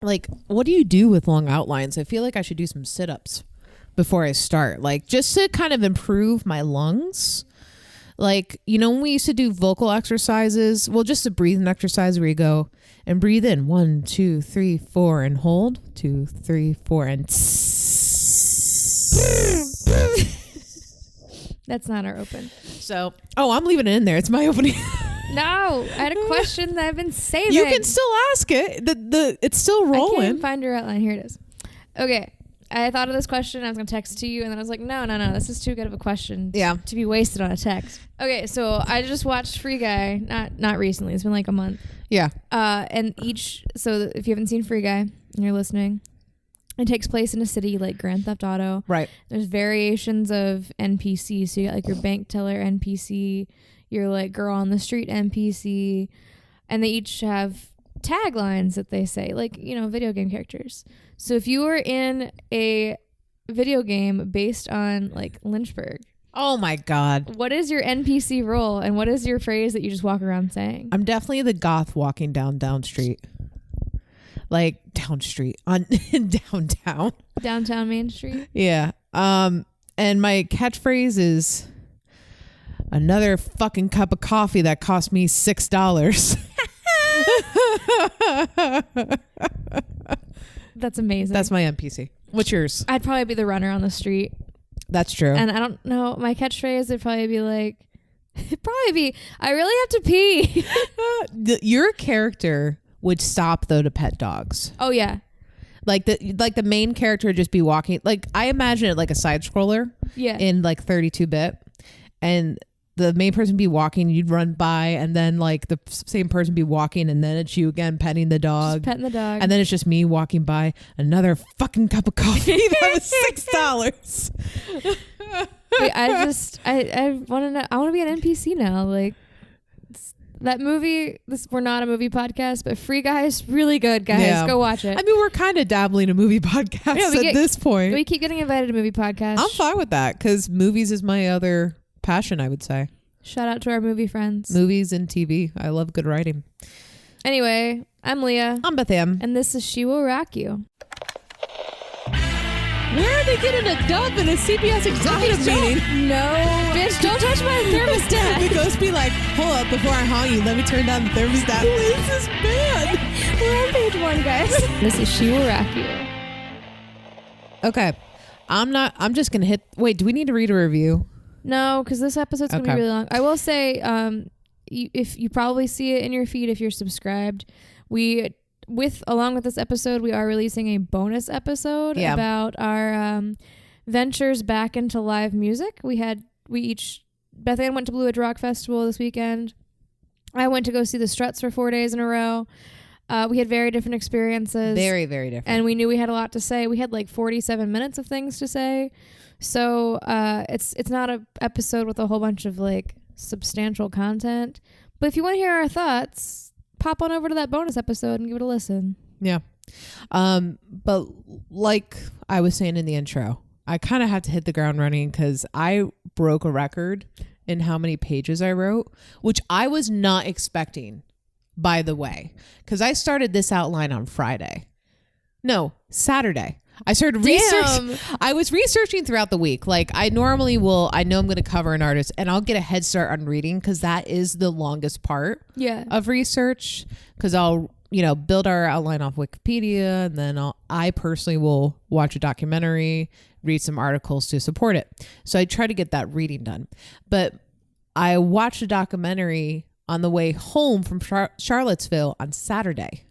like, what do you do with long outlines? I feel like I should do some sit-ups before I start, like just to kind of improve my lungs. Like, you know, when we used to do vocal exercises, well, just a breathing exercise where you go and breathe in 1, 2, 3, 4 and hold 2, 3, 4 and That's not our open. So, I'm leaving it in there. It's my opening. No, I had a question that I've been saving. You can still ask it. It's still rolling. I can't find your outline. Here it is. Okay. I thought of this question. I was going to text it to you. And then I was like, no. This is too good of a question to be wasted on a text. Okay. So I just watched Free Guy. Not recently. It's been like a month. Yeah. And so if you haven't seen Free Guy and you're listening, it takes place in a city like Grand Theft Auto. Right. There's variations of NPCs. So you got like your bank teller NPC, your like girl on the street NPC, and they each have taglines that they say, like, you know, video game characters. So if you were in a video game based on like Lynchburg, oh my God, what is your NPC role and what is your phrase that you just walk around saying? I'm definitely the goth walking down street. Like down street on downtown Main Street. Yeah. And my catchphrase is another fucking cup of coffee that cost me $6. That's amazing. That's my NPC. What's yours? I'd probably be the runner on the street. That's true. And I don't know, my catchphrase would probably be like, I really have to pee. Your character would stop though to pet dogs. Oh yeah. Like the main character would just be walking. Like I imagine it like a side scroller. Yeah. In like 32-bit, and the main person be walking, you'd run by, and then like the same person be walking, and then it's you again petting the dog. Just petting the dog. And then it's just me walking by, another fucking cup of coffee that was $6. Wait, I want to know. I want to be an NPC now. Like that movie. We're not a movie podcast, but Free Guy is really good, guys. Yeah. Go watch it. I mean, we're kind of dabbling in movie podcasts at this point. We keep getting invited to movie podcasts. I'm fine with that because movies is my other passion, I would say. Shout out to our movie friends. Movies and TV. I love good writing. Anyway, I'm Leah. I'm Bethanne. And this is She Will Rock You. Where are they getting a dub in a CBS executive meeting? No. Bitch, don't touch my thermostat. The ghost be like, hold up, before I haunt you, let me turn down the thermostat. Who is this man? We're on page 1, guys. This is She Will Rock You. Okay. I'm just going to hit... Wait, do we need to read a review? No, because this episode's going to be really long. I will say, if you probably see it in your feed if you're subscribed, along with this episode, we are releasing a bonus episode about our ventures back into live music. Bethanne went to Blue Ridge Rock Festival this weekend. I went to go see the Struts for 4 days in a row. We had very different experiences. Very, very different. And we knew we had a lot to say. We had like 47 minutes of things to say. So it's not an episode with a whole bunch of like substantial content. But if you want to hear our thoughts, pop on over to that bonus episode and give it a listen. Yeah. But like I was saying in the intro, I kind of had to hit the ground running because I broke a record in how many pages I wrote, which I was not expecting, by the way, because I started this outline on Saturday. I started researching. I was researching throughout the week. Like I normally will, I know I'm going to cover an artist and I'll get a head start on reading because that is the longest part of research. Because I'll, build our outline off Wikipedia, and then I personally will watch a documentary, read some articles to support it. So I try to get that reading done. But I watched a documentary on the way home from Charlottesville on Saturday,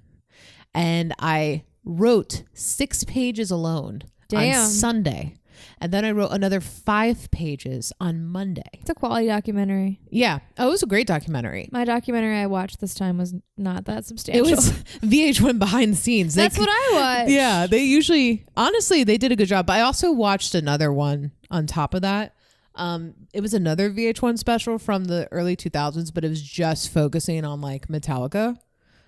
and I wrote 6 pages alone on Sunday, and then I wrote another 5 pages on Monday. It's a quality documentary. Yeah. Oh, it was a great documentary. My documentary I watched this time was not that substantial. It was VH1 behind the scenes. That's what I watched. Yeah, they usually, honestly, they did a good job. But I also watched another one on top of that. It was another VH1 special from the early 2000s, but it was just focusing on like Metallica.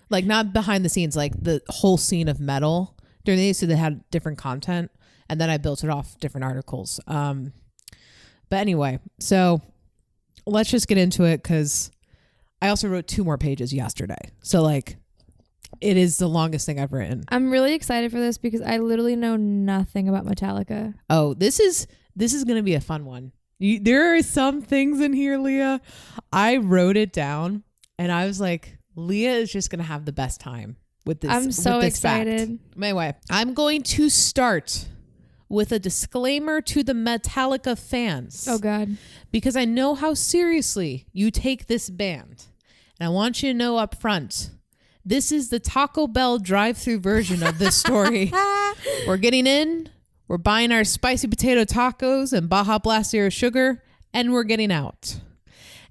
Like not behind the scenes, like the whole scene of metal during the days, so they had different content, and then I built it off different articles. But anyway, so let's just get into it because I also wrote 2 more pages yesterday. So like it is the longest thing I've written. I'm really excited for this because I literally know nothing about Metallica. Oh, this is going to be a fun one. There are some things in here, Leah. I wrote it down and I was like, Leah is just going to have the best time with this. I'm so excited. Fact. Anyway, I'm going to start with a disclaimer to the Metallica fans. Oh, God. Because I know how seriously you take this band. And I want you to know up front, this is the Taco Bell drive-thru version of this story. We're getting in, we're buying our spicy potato tacos and Baja Blast Zero Sugar, and we're getting out.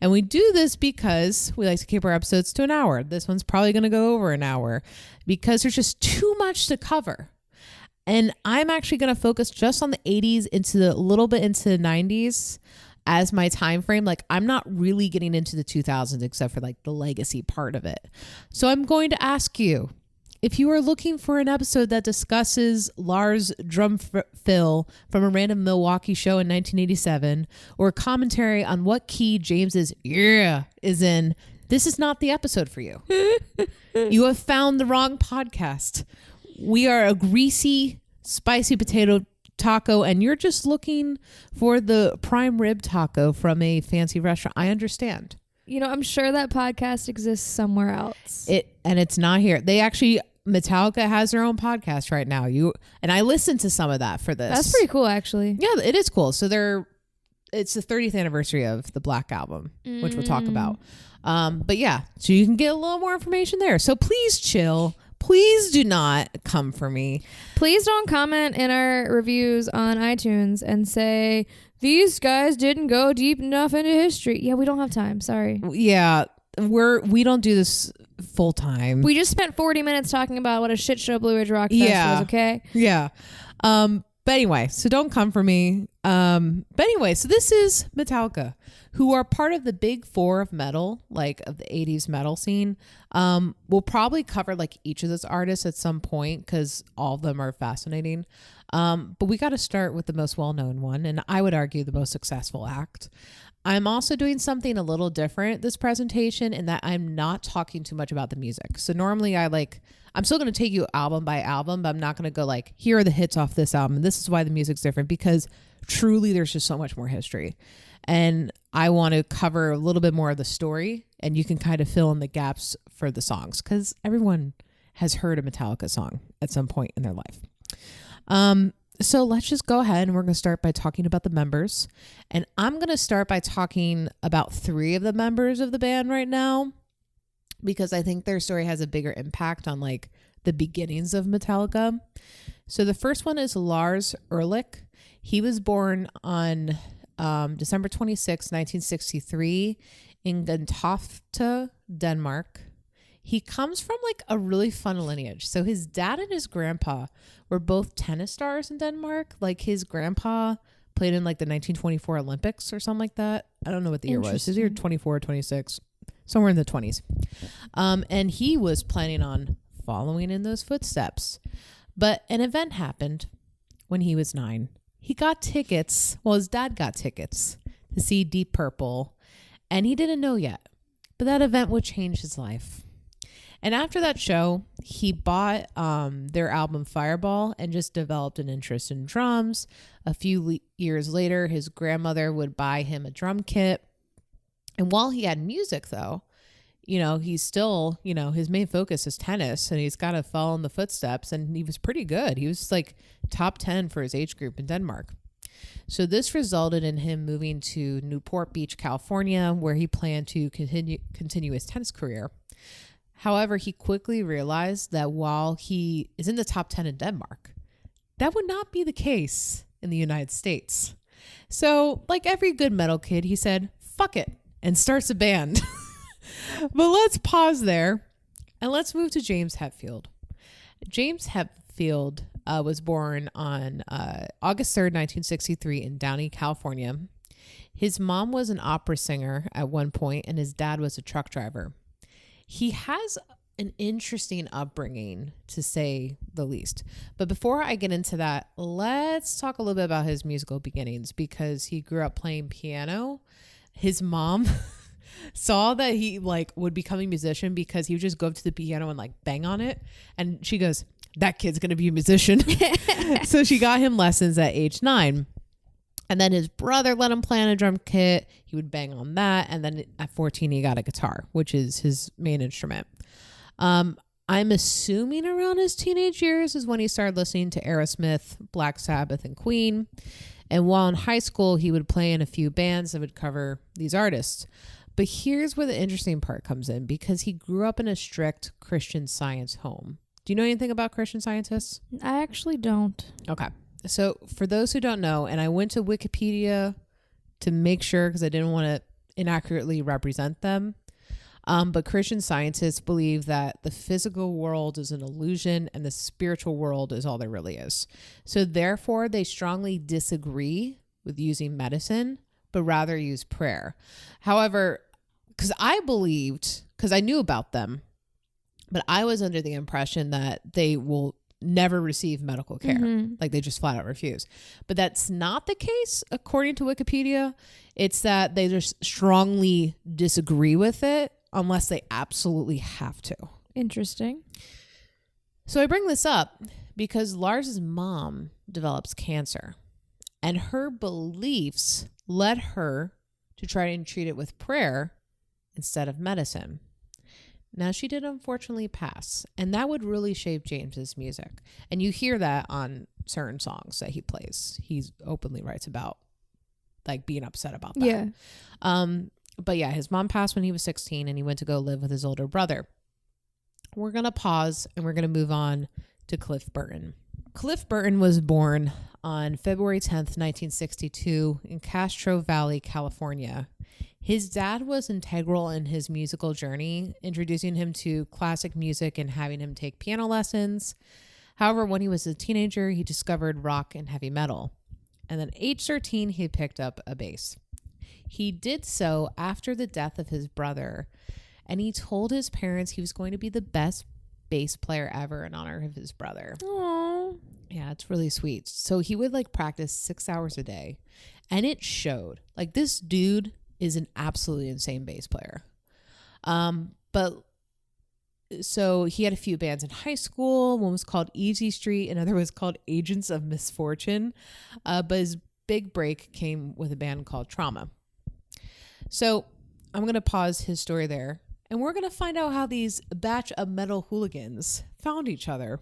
And we do this because we like to keep our episodes to an hour. This one's probably going to go over an hour because there's just too much to cover. And I'm actually going to focus just on the 80s into a little bit into the 90s as my time frame. Like, I'm not really getting into the 2000s except for like the legacy part of it. So I'm going to ask you, if you are looking for an episode that discusses Lars' drum fill from a random Milwaukee show in 1987, or commentary on what key James's "yeah" is in, this is not the episode for you. You have found the wrong podcast. We are a greasy, spicy potato taco, and you're just looking for the prime rib taco from a fancy restaurant. I understand. You know, I'm sure that podcast exists somewhere else. And it's not here. Metallica has their own podcast right now. And I listened to some of that for this. That's pretty cool, actually. Yeah, it is cool. So it's the 30th anniversary of the Black Album, which we'll talk about. But yeah, so you can get a little more information there. So please chill. Please do not come for me. Please don't comment in our reviews on iTunes and say, these guys didn't go deep enough into history. Yeah, we don't have time. Sorry. Yeah, we don't do this full time. We just spent 40 minutes talking about what a shit show Blue Ridge Rock Fest was, okay? Yeah. But anyway, so don't come for me. But anyway, so this is Metallica, who are part of the big four of metal, like of the 80s metal scene. We'll probably cover like each of those artists at some point because all of them are fascinating. But we got to start with the most well-known one, and I would argue the most successful act. I'm also doing something a little different this presentation in that I'm not talking too much about the music. So normally I'm still going to take you album by album, but I'm not going to go like, here are the hits off this album. This is why the music's different, because truly there's just so much more history. And I want to cover a little bit more of the story, and you can kind of fill in the gaps for the songs because everyone has heard a Metallica song at some point in their life. So let's just go ahead and we're going to start by talking about the members. And I'm going to start by talking about 3 of the members of the band right now, because I think their story has a bigger impact on like the beginnings of Metallica. So the first one is Lars Ehrlich. He was born on December 26, 1963 in Gentofte, Denmark. He comes from like a really fun lineage. So his dad and his grandpa were both tennis stars in Denmark. Like his grandpa played in like the 1924 Olympics or something like that. I don't know what the year was. His year 24, 26, somewhere in the 20s. And he was planning on following in those footsteps. But an event happened when he was 9. He got tickets. Well, his dad got tickets to see Deep Purple, and he didn't know yet. But that event would change his life. And after that show, he bought their album Fireball and just developed an interest in drums. A few years later, his grandmother would buy him a drum kit. And while he had music, though, he's still, his main focus is tennis, and he's got to follow in the footsteps. And he was pretty good. He was like top 10 for his age group in Denmark. So this resulted in him moving to Newport Beach, California, where he planned to continue his tennis career. However, he quickly realized that while he is in the top 10 in Denmark, that would not be the case in the United States. So, like every good metal kid, he said, fuck it, and starts a band. But let's pause there and let's move to James Hetfield. James Hetfield was born on August 3rd, 1963 in Downey, California. His mom was an opera singer at one point, and his dad was a truck driver. He has an interesting upbringing, to say the least. But before I get into that, let's talk a little bit about his musical beginnings, because he grew up playing piano. His mom saw that he like would become a musician because he would just go up to the piano and like bang on it. And she goes, that kid's going to be a musician. So she got him lessons at age 9. And then his brother let him play on a drum kit. He would bang on that. And then at 14, he got a guitar, which is his main instrument. I'm assuming around his teenage years is when he started listening to Aerosmith, Black Sabbath, and Queen. And while in high school, he would play in a few bands that would cover these artists. But here's where the interesting part comes in, because he grew up in a strict Christian Science home. Do you know anything about Christian Scientists? I actually don't. Okay. So for those who don't know, and I went to Wikipedia to make sure because I didn't want to inaccurately represent them. But Christian Scientists believe that the physical world is an illusion and the spiritual world is all there really is. So therefore, they strongly disagree with using medicine, but rather use prayer. However, because I knew about them, but I was under the impression that they will never receive medical care. Mm-hmm. Like they just flat out refuse. But that's not the case according to Wikipedia. It's that they just strongly disagree with it unless they absolutely have to. Interesting. So I bring this up because Lars's mom develops cancer and her beliefs led her to try and treat it with prayer instead of medicine. Now, she did unfortunately pass, and that would really shape James's music. And you hear that on certain songs that he plays. He openly writes about like being upset about that. Yeah. But yeah, his mom passed when he was 16 and he went to go live with his older brother. We're going to pause and we're going to move on to Cliff Burton. Cliff Burton was born on February 10th, 1962 in Castro Valley, California. His dad was integral in his musical journey, introducing him to classic music and having him take piano lessons. However, when he was a teenager, he discovered rock and heavy metal. And then age 13, he picked up a bass. He did so after the death of his brother, and he told his parents he was going to be the best bass player ever in honor of his brother. Aww. Yeah, it's really sweet. So he would like practice 6 hours a day, and it showed. Like this dude is an absolutely insane bass player. But so he had a few bands in high school. One was called Easy Street, another was called Agents of Misfortune. But his big break came with a band called Trauma. So I'm going to pause his story there, and we're going to find out how these batch of metal hooligans found each other.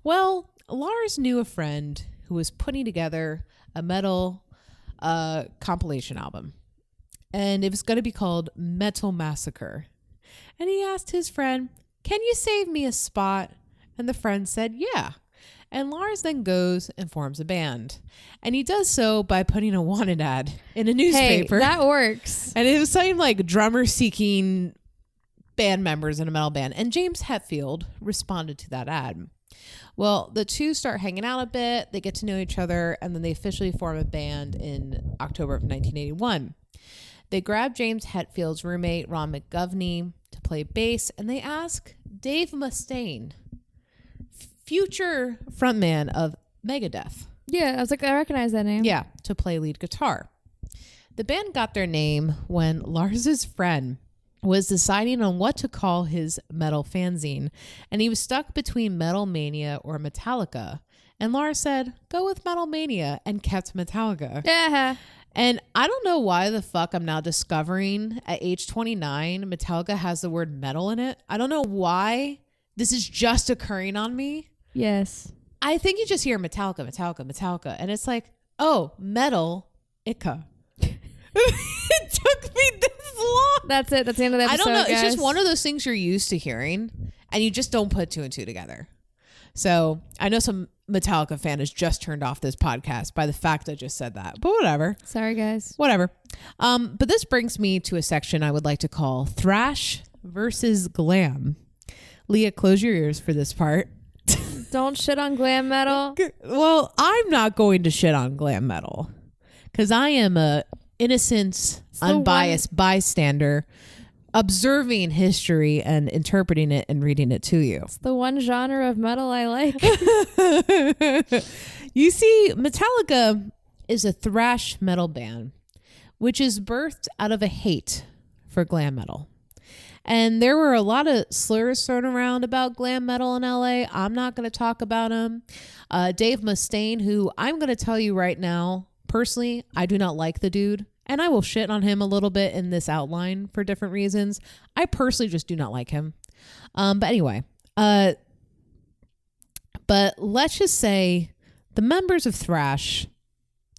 Well, Lars knew a friend who was putting together a metal compilation album, and it was going to be called Metal Massacre. And he asked his friend, "Can you save me a spot?" And the friend said, "Yeah." And Lars then goes and forms a band. And he does so by putting a wanted ad in a newspaper. Hey, that works. And it was something like drummer seeking band members in a metal band. And James Hetfield responded to that ad. Well, the two start hanging out a bit. They get to know each other. And then they officially form a band in October of 1981. They grab James Hetfield's roommate, Ron McGovney, to play bass. And they ask Dave Mustaine, future frontman of Megadeth. Yeah, I was like, I recognize that name. Yeah, to play lead guitar. The band got their name when Lars's friend was deciding on what to call his metal fanzine, and he was stuck between Metal Mania or Metallica. And Lars said, "Go with Metal Mania," and kept Metallica. Yeah. And I don't know why the fuck I'm now discovering at age 29, Metallica has the word metal in it. I don't know why this is just occurring on me. Yes. I think you just hear Metallica, Metallica, Metallica. And it's like, oh, metal, Ica. It took me this long. That's it. That's the end of the episode, I don't know. guys. It's just one of those things you're used to hearing, and you just don't put two and two together. So I know some Metallica fan has just turned off this podcast by the fact I just said that. But whatever. Sorry, guys. Whatever. But this brings me to a section I would like to call Thrash versus Glam. Leah, close your ears for this part. Don't shit on glam metal. Well, I'm not going to shit on glam metal because I am a innocent, unbiased bystander observing history and interpreting it and reading it to you. It's the one genre of metal I like. You see, Metallica is a thrash metal band, which is birthed out of a hate for glam metal. And there were a lot of slurs thrown around about glam metal in LA. I'm not going to talk about them. Dave Mustaine, who I'm going to tell you right now, personally, I do not like the dude. And I will shit on him a little bit in this outline for different reasons. I personally just do not like him. But anyway, but let's just say the members of Thrash,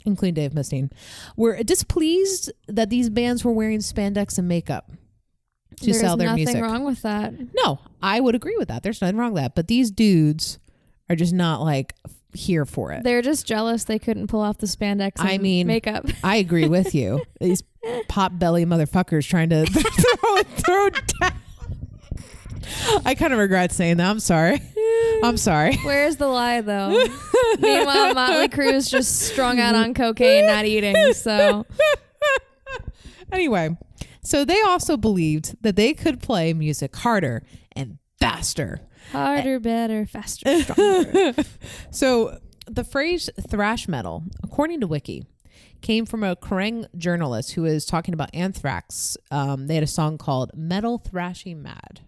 including Dave Mustaine, were displeased that these bands were wearing spandex and makeup to sell their music. There's nothing wrong with that. No, I would agree with that. There's nothing wrong with that. But these dudes are just not like here for it. They're just jealous they couldn't pull off the spandex and makeup. I agree with you. These pot belly motherfuckers trying to throw down. I kind of regret saying that. I'm sorry. Where's the lie, though? Meanwhile, Motley Crue's just strung out on cocaine, not eating. So anyway, so they also believed that they could play music harder and faster. Harder, better, faster, stronger. So the phrase thrash metal, according to Wiki, came from a Kerrang journalist who was talking about Anthrax. They had a song called Metal Thrashing Mad.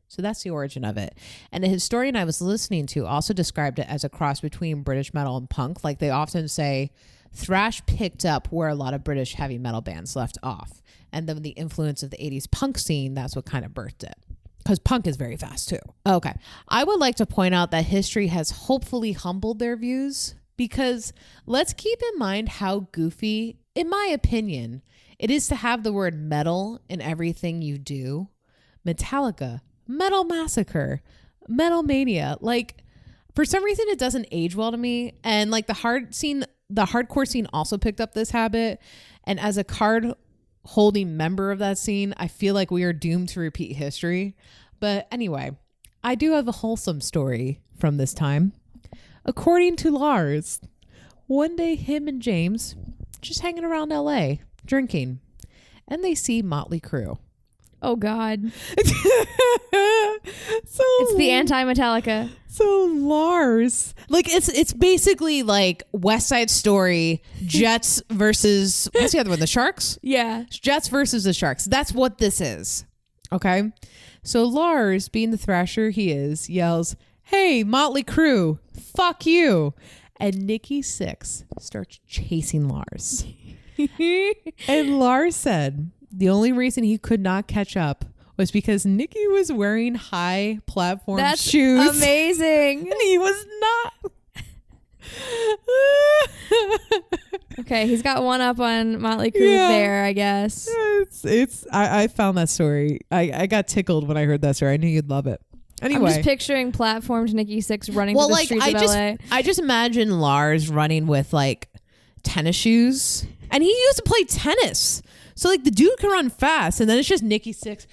So that's the origin of it. And a historian I was listening to also described it as a cross between British metal and punk. Like they often say, thrash picked up where a lot of British heavy metal bands left off. And then the influence of the 80s punk scene, that's what kind of birthed it. Because punk is very fast too. Okay. I would like to point out that history has hopefully humbled their views, because let's keep in mind how goofy, in my opinion, it is to have the word metal in everything you do. Metallica, Metal Massacre, Metal Mania. Like, for some reason, it doesn't age well to me. And like the hardcore scene also picked up this habit. And as a card holding member of that scene, I feel like we are doomed to repeat history. But anyway, I do have a wholesome story from this time. According to Lars, one day him and James just hanging around LA drinking, and they see Motley Crue. Oh God. So it's the anti-Metallica. So Lars, like it's basically like West Side Story, Jets versus what's the other one? The Sharks? Yeah. Jets versus the Sharks. That's what this is. Okay. So Lars, being the thrasher he is, yells, "Hey, Motley Crue, fuck you." And Nikki Sixx starts chasing Lars. And Lars said the only reason he could not catch up was because Nikki was wearing high platform shoes. That's amazing. And he was not. Okay, he's got one up on Motley Crue there, I guess. I found that story. I got tickled when I heard that story. I knew you'd love it. Anyway. I'm just picturing platformed Nikki Sixx running through the streets of LA. I just imagine Lars running with like tennis shoes. And he used to play tennis. So like the dude can run fast, and then it's just Nikki Sixx.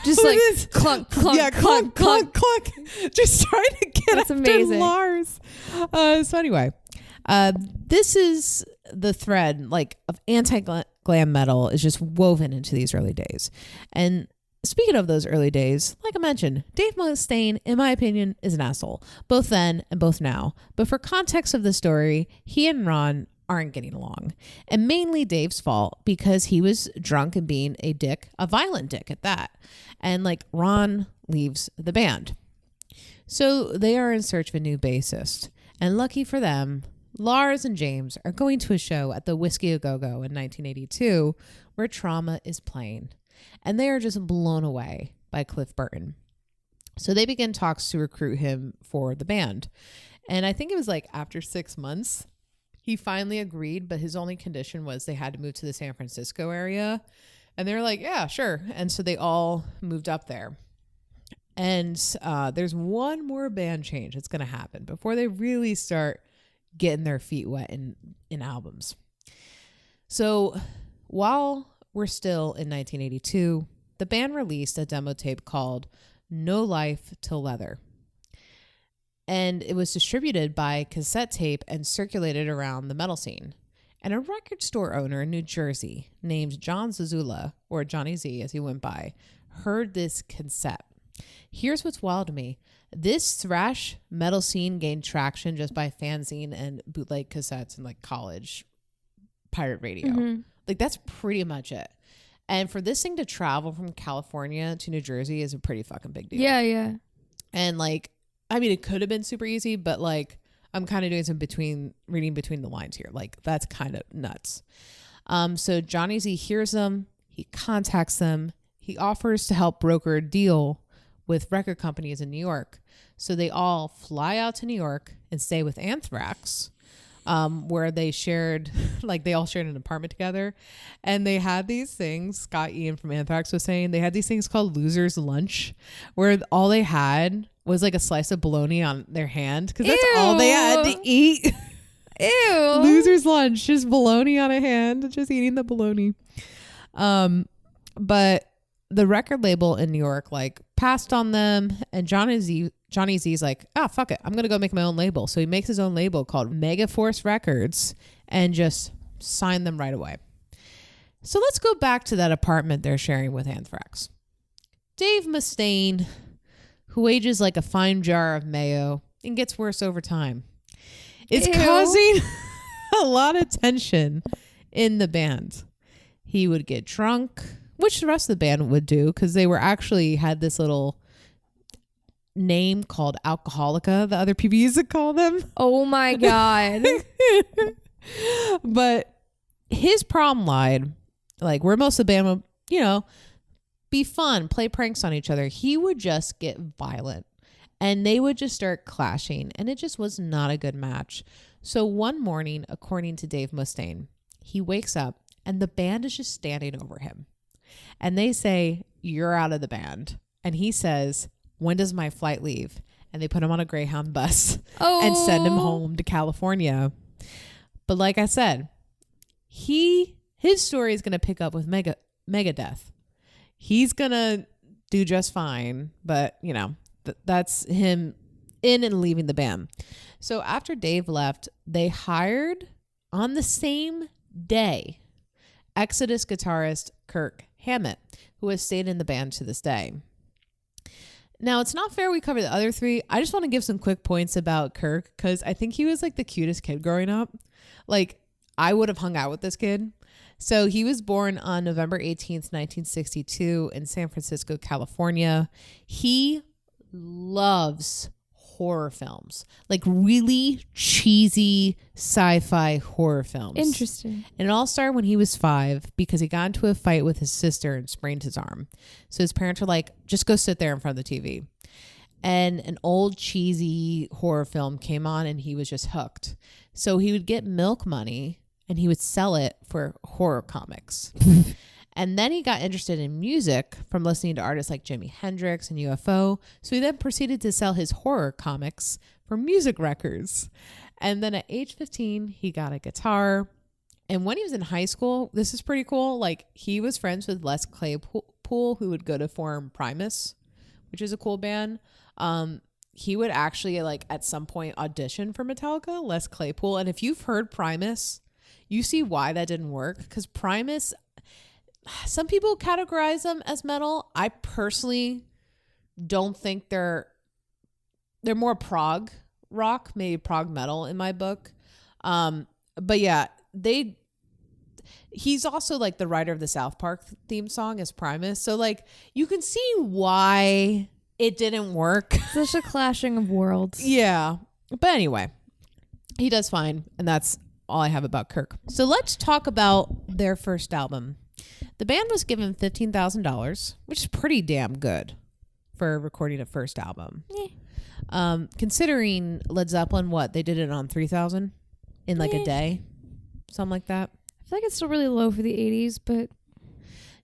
Just like clunk, clunk, yeah, clunk, clunk, clunk. Just trying to get That's after amazing. Lars. So anyway, this is the thread like of anti-glam metal is just woven into these early days. And speaking of those early days, like I mentioned, Dave Mustaine, in my opinion, is an asshole, both then and both now. But for context of the story, he and Ron aren't getting along, and mainly Dave's fault because he was drunk and being a dick, a violent dick at that. And like Ron leaves the band. So they are in search of a new bassist, and lucky for them, Lars and James are going to a show at the Whiskey A Go Go in 1982 where Trauma is playing, and they are just blown away by Cliff Burton. So they begin talks to recruit him for the band, and I think it was like after 6 months he finally agreed, but his only condition was they had to move to the San Francisco area. And they were like, yeah, sure. And so they all moved up there. And there's one more band change that's going to happen before they really start getting their feet wet in albums. So while we're still in 1982, the band released a demo tape called No Life Till Leather. And it was distributed by cassette tape and circulated around the metal scene. And a record store owner in New Jersey named John Zazula, or Johnny Z as he went by, heard this cassette. Here's what's wild to me. This thrash metal scene gained traction just by fanzine and bootleg cassettes and like college pirate radio. Mm-hmm. Like that's pretty much it. And for this thing to travel from California to New Jersey is a pretty fucking big deal. Yeah. And like, I mean, it could have been super easy, but like, I'm kind of doing some reading between the lines here. Like, that's kind of nuts. So Johnny Z hears them. He contacts them. He offers to help broker a deal with record companies in New York. So they all fly out to New York and stay with Anthrax, where they shared, like they all shared an apartment together. And they had these things, Scott Ian from Anthrax was saying, they had these things called loser's lunch, where all they had was like a slice of bologna on their hand, because that's all they had to eat. Ew. Loser's lunch, just bologna on a hand, just eating the bologna. But the record label in New York like passed on them, and Johnny Z's like, fuck it, I'm gonna go make my own label. So he makes his own label called Megaforce Records and just signed them right away. So let's go back to that apartment they're sharing with Anthrax. Dave Mustaine, who ages like a fine jar of mayo and gets worse over time, is causing a lot of tension in the band. He would get drunk, which the rest of the band would do, because they were actually had this little name called Alcoholica that other people used to call them. Oh my God. But his problem lied, like where most of the band would, be fun, play pranks on each other. He would just get violent and they would just start clashing, and it just was not a good match. So one morning, according to Dave Mustaine, he wakes up and the band is just standing over him. And they say, "You're out of the band." And he says, "When does my flight leave?" And they put him on a Greyhound bus and send him home to California. But like I said, his story is going to pick up with Megadeth. He's going to do just fine. But, that's him in and leaving the band. So after Dave left, they hired on the same day Exodus guitarist Kirk Hammett, who has stayed in the band to this day. Now, it's not fair we cover the other three. I just want to give some quick points about Kirk, because I think he was like the cutest kid growing up. Like, I would have hung out with this kid. So he was born on November 18th, 1962 in San Francisco, California. He loves horror films, like really cheesy sci-fi horror films. Interesting. And it all started when he was 5 because he got into a fight with his sister and sprained his arm. So his parents were like, just go sit there in front of the TV. And an old cheesy horror film came on and he was just hooked. So he would get milk money and he would sell it for horror comics. And then he got interested in music from listening to artists like Jimi Hendrix and UFO. So he then proceeded to sell his horror comics for music records. And then at age 15, he got a guitar. And when he was in high school, this is pretty cool. Like, he was friends with Les Claypool, who would go to form Primus, which is a cool band. He would actually, like, at some point audition for Metallica, Les Claypool. And if you've heard Primus, you see why that didn't work. Because Primus, some people categorize them as metal. I personally don't think they're more prog rock, maybe prog metal in my book. But yeah, he's also like the writer of the South Park theme song as Primus. So like you can see why it didn't work. Such a clashing of worlds. Yeah. But anyway, he does fine. And that's all I have about Kirk. So let's talk about their first album. The band was given $15,000, which is pretty damn good for recording a first album. Considering Led Zeppelin, they did it on 3,000 in like a day, something like that. I feel like it's still really low for the 80s, but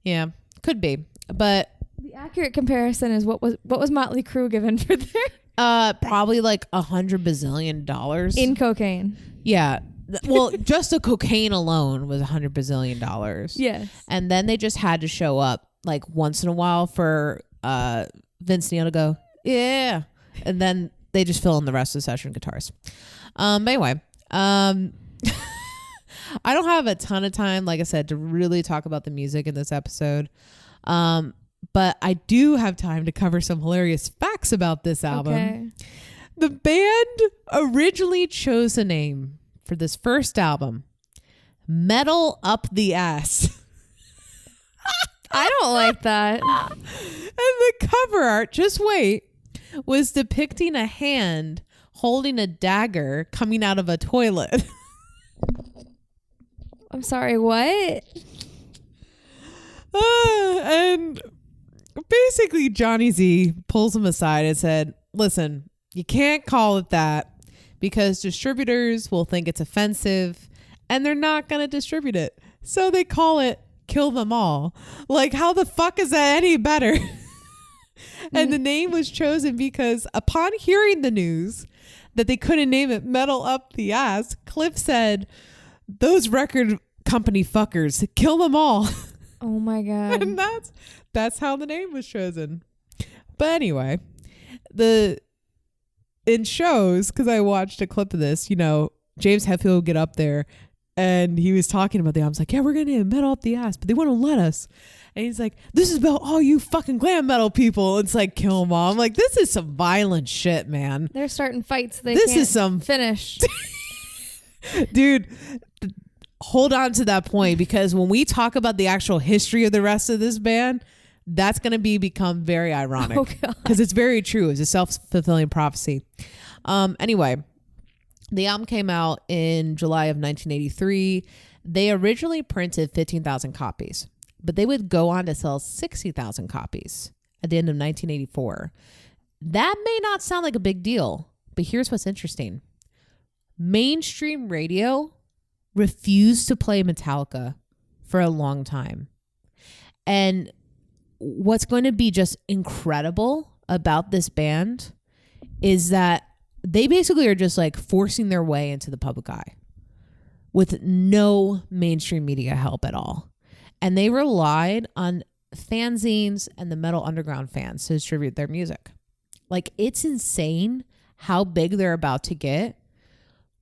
yeah, could be. But the accurate comparison is what was Motley Crue given for their probably like $100 bazillion in cocaine. Yeah. Well, just the cocaine alone was $100 bazillion. Yes. And then they just had to show up like once in a while for Vince Neil to go, yeah. And then they just fill in the rest of the session guitars. But anyway, I don't have a ton of time, like I said, to really talk about the music in this episode. But I do have time to cover some hilarious facts about this album. Okay. The band originally chose a name for this first album, Metal Up the Ass. I don't like that. And the cover art, just wait, was depicting a hand holding a dagger coming out of a toilet. I'm sorry, what? And basically Johnny Z pulls him aside and said, listen, you can't call it that because distributors will think it's offensive and they're not going to distribute it. So they call it Kill Them All. Like, how the fuck is that any better? And the name was chosen because upon hearing the news that they couldn't name it Metal Up the Ass, Cliff said, those record company fuckers, kill them all. Oh my God. And that's how the name was chosen. But anyway, in shows, because I watched a clip of this, you know, James Hetfield would get up there and he was talking about the album. I was like, yeah, we're going to Metal Up the Ass, but they wouldn't let us. And he's like, this is about all you fucking glam metal people. It's like, kill them all. I'm like, this is some violent shit, man. They're starting fights This is some finish. Dude, hold on to that point, because when we talk about the actual history of the rest of this band, that's going to become very ironic, because it's very true. It's a self-fulfilling prophecy. Anyway, the album came out in July of 1983. They originally printed 15,000 copies, but they would go on to sell 60,000 copies at the end of 1984. That may not sound like a big deal, but here's what's interesting. Mainstream radio refused to play Metallica for a long time. And what's going to be just incredible about this band is that they basically are just like forcing their way into the public eye with no mainstream media help at all. And they relied on fanzines and the Metal Underground fans to distribute their music. Like, it's insane how big they're about to get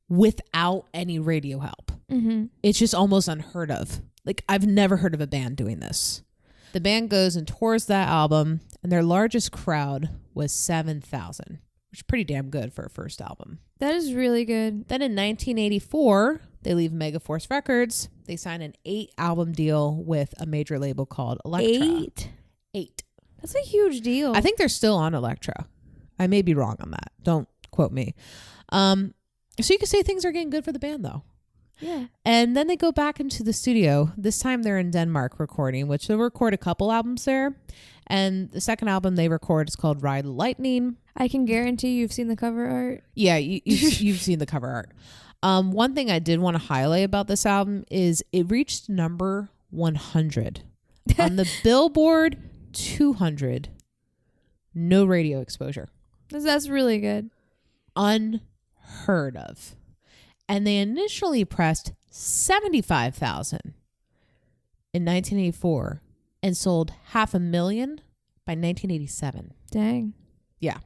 without any radio help. Mm-hmm. It's just almost unheard of. Like, I've never heard of a band doing this. The band goes and tours that album, and their largest crowd was 7,000, which is pretty damn good for a first album. That is really good. Then in 1984, they leave Megaforce Records. They sign an 8-album deal with a major label called Elektra. 8. That's a huge deal. I think they're still on Elektra. I may be wrong on that. Don't quote me. So you could say things are getting good for the band, though. Yeah. And then they go back into the studio. This time they're in Denmark recording, which they'll record a couple albums there. And the second album they record is called Ride Lightning. I can guarantee you've seen the cover art. Yeah, you've seen the cover art. One thing I did want to highlight about this album is it reached number 100 on the Billboard 200. No radio exposure. That's really good. Unheard of. And they initially pressed 75,000 in 1984 and sold 500,000 by 1987. Dang. Yeah.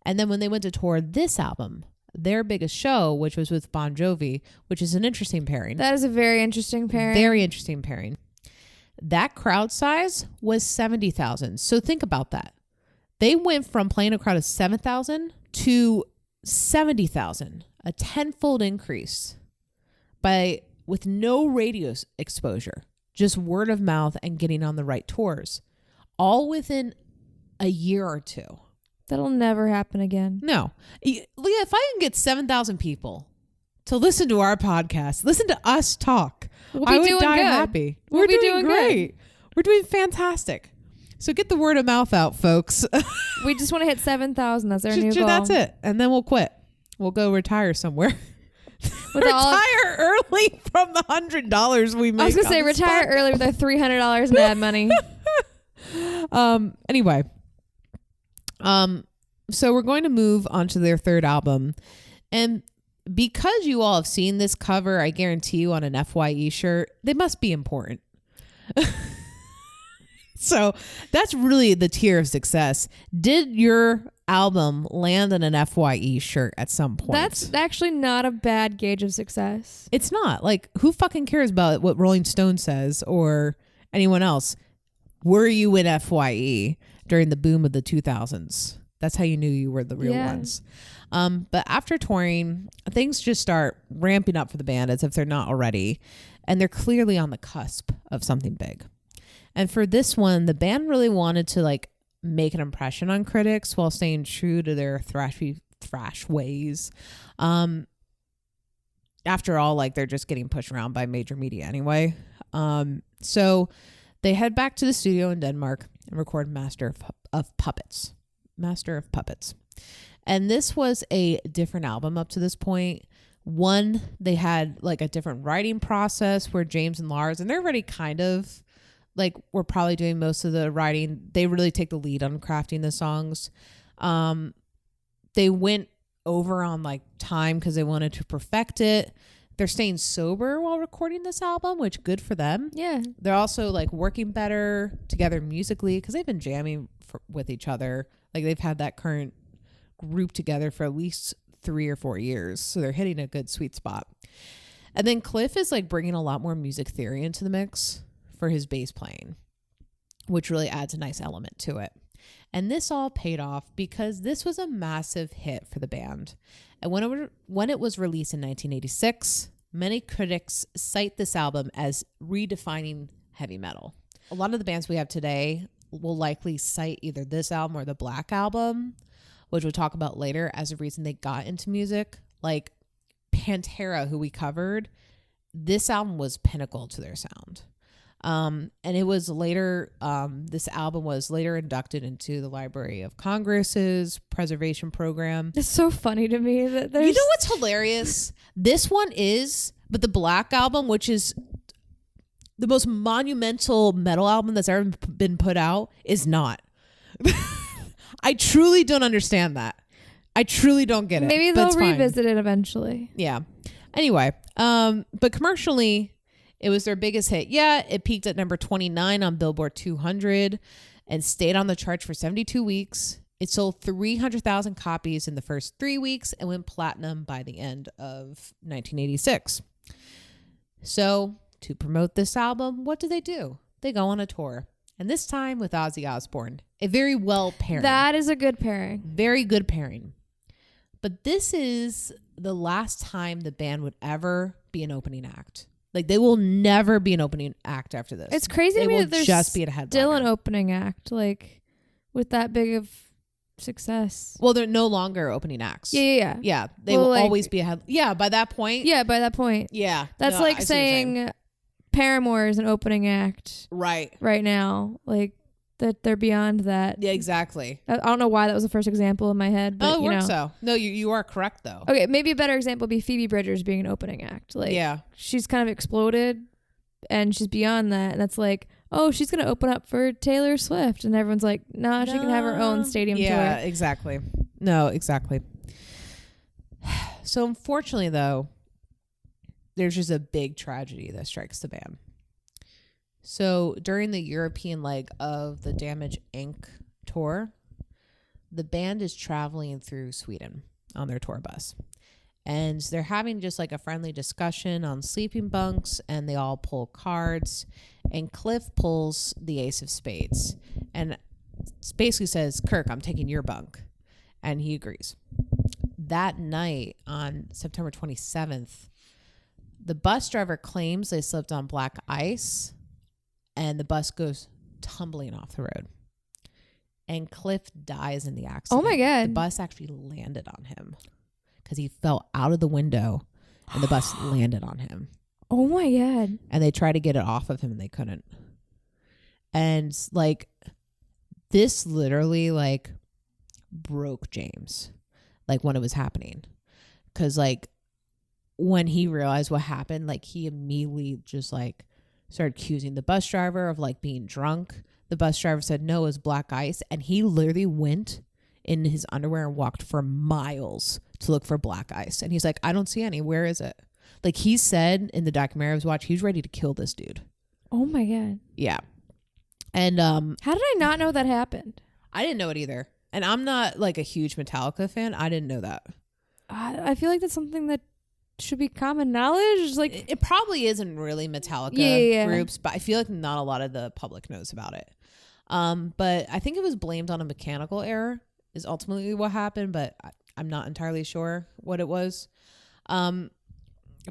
And then when they went to tour this album, their biggest show, which was with Bon Jovi, which is an interesting pairing. That is a very interesting pairing. Very interesting pairing. That crowd size was 70,000. So think about that. They went from playing a crowd of 7,000 to 70,000, a tenfold increase with no radio exposure, just word of mouth and getting on the right tours, all within a year or two. That'll never happen again. No. Leah, if I can get 7,000 people to listen to our podcast, listen to us talk, I would die happy. We're doing great. Good. We're doing fantastic. So get the word of mouth out, folks. We just want to hit 7,000. That's our new goal. That's it. And then we'll quit. We'll go retire somewhere. Retire early from the $100 we make. I was going to say retire early with our $300 in ad money. Anyway. So we're going to move on to their third album. And because you all have seen this cover, I guarantee you, on an FYE shirt, they must be important. So that's really the tier of success. Did your album land on an FYE shirt at some point? That's actually not a bad gauge of success. It's not. Like, who fucking cares about what Rolling Stone says or anyone else? Were you in FYE during the boom of the 2000s? That's how you knew you were the real ones. But after touring, things just start ramping up for the band as if they're not already. And they're clearly on the cusp of something big. And for this one, the band really wanted to like make an impression on critics while staying true to their thrash ways. After all, like they're just getting pushed around by major media anyway. So they head back to the studio in Denmark and record Master of Puppets. And this was a different album up to this point. One, they had like a different writing process where James and Lars, and they're already kind of like, we're probably doing most of the writing. They really take the lead on crafting the songs. They went over on like time because they wanted to perfect it. They're staying sober while recording this album, which good for them. Yeah. They're also like working better together musically because they've been jamming with each other. Like they've had that current group together for at least 3 or 4 years. So they're hitting a good sweet spot. And then Cliff is like bringing a lot more music theory into the mix for his bass playing, which really adds a nice element to it. And this all paid off because this was a massive hit for the band. And when it was released in 1986, many critics cite this album as redefining heavy metal. A lot of the bands we have today will likely cite either this album or the Black Album, which we'll talk about later, as a reason they got into music. Like Pantera, who we covered, this album was pinnacle to their sound. And it was later, this album was later inducted into the Library of Congress's preservation program. It's so funny to me that there's... You know what's hilarious? This one is, but the Black Album, which is the most monumental metal album that's ever been put out, is not. I truly don't understand that. I truly don't get it. Maybe they'll revisit it eventually. Yeah. Anyway, but commercially, it was their biggest hit. Yeah, it peaked at number 29 on Billboard 200 and stayed on the charts for 72 weeks. It sold 300,000 copies in the first 3 weeks and went platinum by the end of 1986. So, to promote this album, what do? They go on a tour. And this time with Ozzy Osbourne. A very well pairing. That is a good pairing. Very good pairing. But this is the last time the band would ever be an opening act. Like, they will never be an opening act after this. It's crazy to me that there's just be a headliner. Still an opening act, like, with that big of success. Well, they're no longer opening acts. Yeah. Yeah, they will always be a head. Yeah, by that point. Yeah, by that point. Yeah. That's no, like saying Paramore is an opening act. Right Now. Like, that they're beyond that. Yeah, exactly. I don't know why that was the first example in my head. But, it works so. No, you are correct, though. Okay, maybe a better example would be Phoebe Bridgers being an opening act. Like, yeah. She's kind of exploded, and she's beyond that. And that's like, oh, she's going to open up for Taylor Swift. And everyone's like, nah, she can have her own stadium tour. Yeah, exactly. No, exactly. So, unfortunately, though, there's just a big tragedy that strikes the band. So during the European leg of the Damage Inc. tour, the band is traveling through Sweden on their tour bus. And they're having just like a friendly discussion on sleeping bunks, and they all pull cards. And Cliff pulls the ace of spades and basically says, "Kirk, I'm taking your bunk." And he agrees. That night on September 27th, the bus driver claims they slipped on black ice, and the bus goes tumbling off the road. And Cliff dies in the accident. Oh my God. The bus actually landed on him because he fell out of the window and the bus landed on him. Oh my God. And they tried to get it off of him and they couldn't. And like, this literally like broke James, like when it was happening. Cause like when he realized what happened, like he immediately just like started accusing the bus driver of like being drunk. The bus driver said no, it was black ice, and he literally went in his underwear and walked for miles to look for black ice. And he's like, I don't see any. Where is it? Like he said in the documentary I was watching, he's ready to kill this dude. Oh my God. Yeah. And how did I not know that happened? I didn't know it either. And I'm not like a huge Metallica fan. I didn't know that. I feel like that's something that should be common knowledge. Like it probably isn't really Metallica groups, but I feel like not a lot of the public knows about it. But I think it was blamed on a mechanical error is ultimately what happened, but I'm not entirely sure what it was.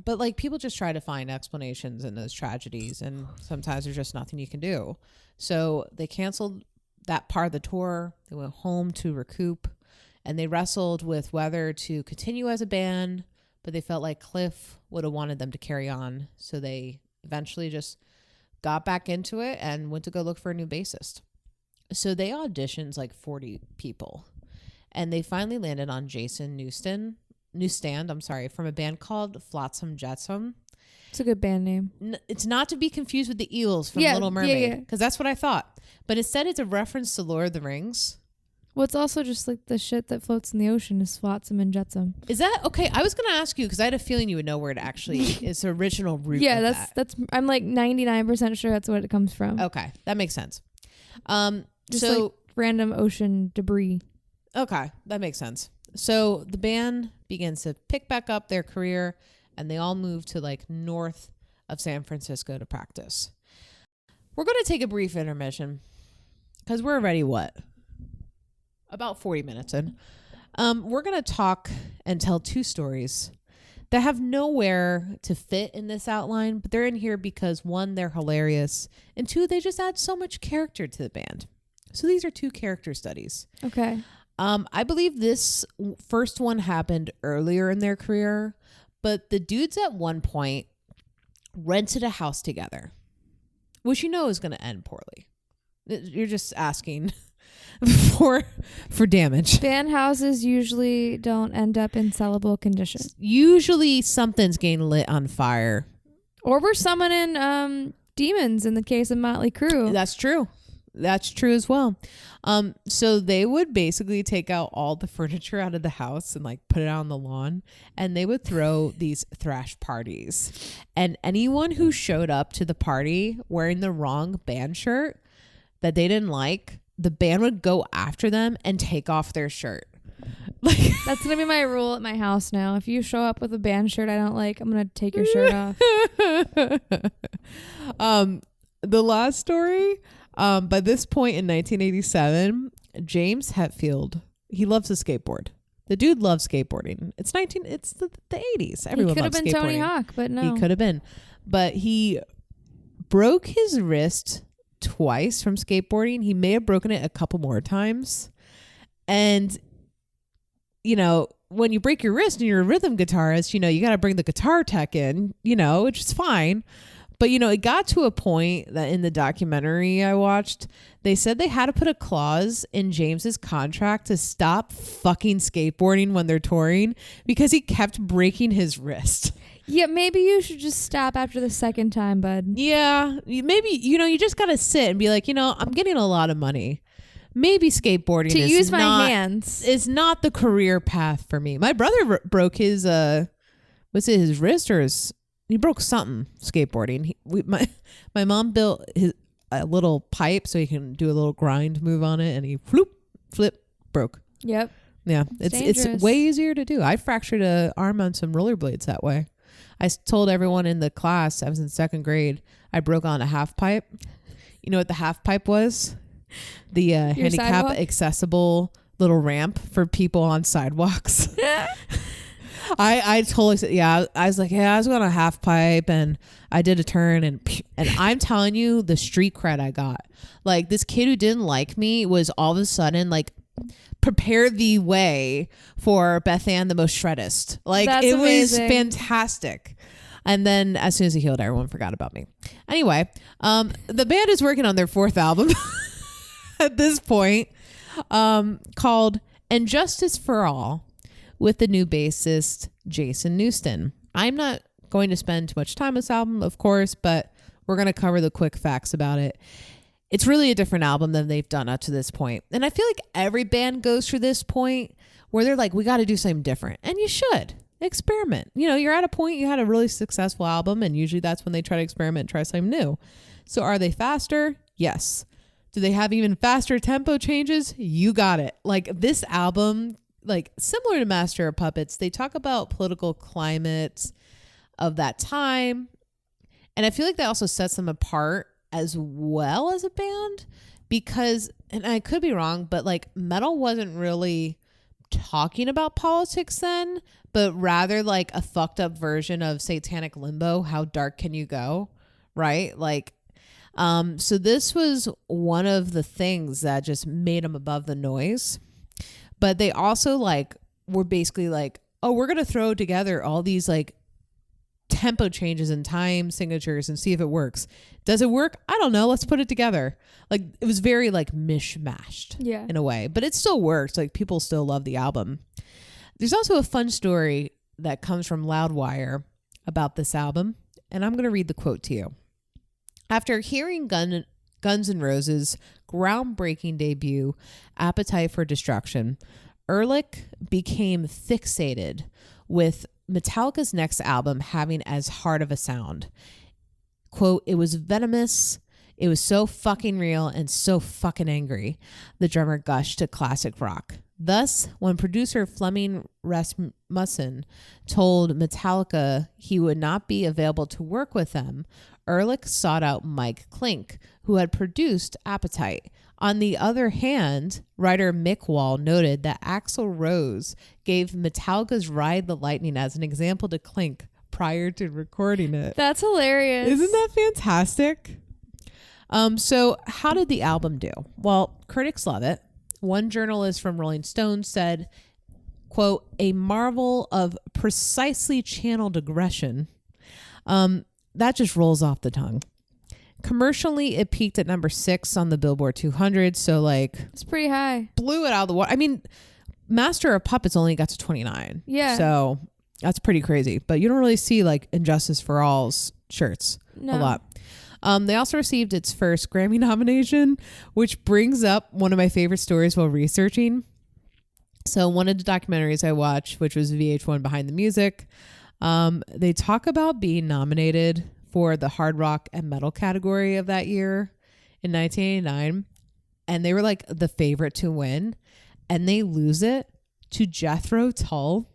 But like people just try to find explanations in those tragedies, and sometimes there's just nothing you can do. So they canceled that part of the tour. They went home to recoup, and they wrestled with whether to continue as a band, but they felt like Cliff would have wanted them to carry on. So they eventually just got back into it and went to go look for a new bassist. So they auditioned like 40 people, and they finally landed on Jason Newstand, from a band called Flotsam Jetsam. It's a good band name. It's not to be confused with the eels from Little Mermaid, because that's what I thought. But instead, it's a reference to Lord of the Rings. Well, it's also just like the shit that floats in the ocean is flotsam and jetsam. Is that okay? I was going to ask you because I had a feeling you would know where it actually is. Original root. Yeah, that's. I'm like 99% sure that's what it comes from. Okay, that makes sense. Just like random ocean debris. Okay, that makes sense. So the band begins to pick back up their career, and they all move to like north of San Francisco to practice. We're going to take a brief intermission because we're already about 40 minutes in. We're going to talk and tell two stories that have nowhere to fit in this outline, but they're in here because one, they're hilarious, and two, they just add so much character to the band. So these are two character studies. Okay. I believe this first one happened earlier in their career, but the dudes at one point rented a house together, which is going to end poorly. You're just asking for damage. Band houses usually don't end up in sellable condition. Usually something's getting lit on fire. Or we're summoning demons in the case of Motley Crue. That's true. That's true as well. So they would basically take out all the furniture out of the house and like put it out on the lawn, and they would throw these thrash parties. And anyone who showed up to the party wearing the wrong band shirt that they didn't like, the band would go after them and take off their shirt. Like that's gonna be my rule at my house now. If you show up with a band shirt I don't like, I'm gonna take your shirt off. The last story. By this point in 1987, James Hetfield, he loves to skateboard. The dude loves skateboarding. It's the 80s. Everyone he could have been skateboarding. Tony Hawk, but no. He could have been. But he broke his wrist twice from skateboarding. He may have broken it a couple more times. And, when you break your wrist and you're a rhythm guitarist, you got to bring the guitar tech in, which is fine. But, it got to a point that in the documentary I watched, they said they had to put a clause in James's contract to stop fucking skateboarding when they're touring because he kept breaking his wrist. Yeah, maybe you should just stop after the second time, bud. Yeah, maybe, you just got to sit and be like, I'm getting a lot of money. Maybe skateboarding to use my hands is not the career path for me. My brother broke his, was it his wrist or he broke something skateboarding. My mom built a little pipe so he can do a little grind move on it, and he flip, broke. Yep. Yeah, it's way easier to do. I fractured an arm on some rollerblades that way. I told everyone in the class, I was in second grade, I broke on a half pipe. You know what the half pipe was? The handicap sidewalk? Accessible little ramp for people on sidewalks. I totally said, yeah, I was like, yeah, I was going on a half pipe and I did a turn and I'm telling you the street cred I got. Like this kid who didn't like me was all of a sudden like prepare the way for Bethanne the most shreddest. Like that's it amazing. Was fantastic. And then as soon as he healed, everyone forgot about me. Anyway, the band is working on their fourth album at this point, called And Justice for All, with the new bassist, Jason Newstand. I'm not going to spend too much time on this album, of course, but we're going to cover the quick facts about it. It's really a different album than they've done up to this point. And I feel like every band goes through this point where they're like, we got to do something different. And you should. Experiment. You're at a point, you had a really successful album, and usually that's when they try to experiment and try something new. So are they faster? Yes. Do they have even faster tempo changes? You got it. Like this album, like similar to Master of Puppets, they talk about political climates of that time. And I feel like that also sets them apart as well as a band because, and I could be wrong, but like metal wasn't really talking about politics then, but rather like a fucked up version of Satanic Limbo. How dark can you go? Right? Like, so this was one of the things that just made them above the noise. But they also like were basically like, oh, we're going to throw together all these like tempo changes and time signatures and see if it works. Does it work? I don't know. Let's put it together. Like, it was very like mishmashed in a way, but it still works. Like, people still love the album. There's also a fun story that comes from Loudwire about this album, and I'm going to read the quote to you. After hearing Guns N' Roses' groundbreaking debut, Appetite for Destruction, Ehrlich became fixated with Metallica's next album having as hard of a sound. Quote, it was venomous. It was so fucking real and so fucking angry, the drummer gushed to Classic Rock. Thus, when producer Flemming Rasmussen told Metallica he would not be available to work with them, Ehrlich sought out Mike Klink, who had produced Appetite. On the other hand, writer Mick Wall noted that Axl Rose gave Metallica's Ride the Lightning as an example to Klink prior to recording it. That's hilarious. Isn't that fantastic? So how did the album do? Well, critics love it. One journalist from Rolling Stone said, quote, a marvel of precisely channeled aggression. That just rolls off the tongue. Commercially, it peaked at number 6 on the Billboard 200. So like, it's pretty high. Blew it out of the water. I mean, Master of Puppets only got to 29. Yeah. So that's pretty crazy. But you don't really see like Injustice for All's shirts a lot. They also received its first Grammy nomination, which brings up one of my favorite stories while researching. So one of the documentaries I watched, which was VH1 Behind the Music, they talk about being nominated for the hard rock and metal category of that year in 1989. And they were like the favorite to win. And they lose it to Jethro Tull.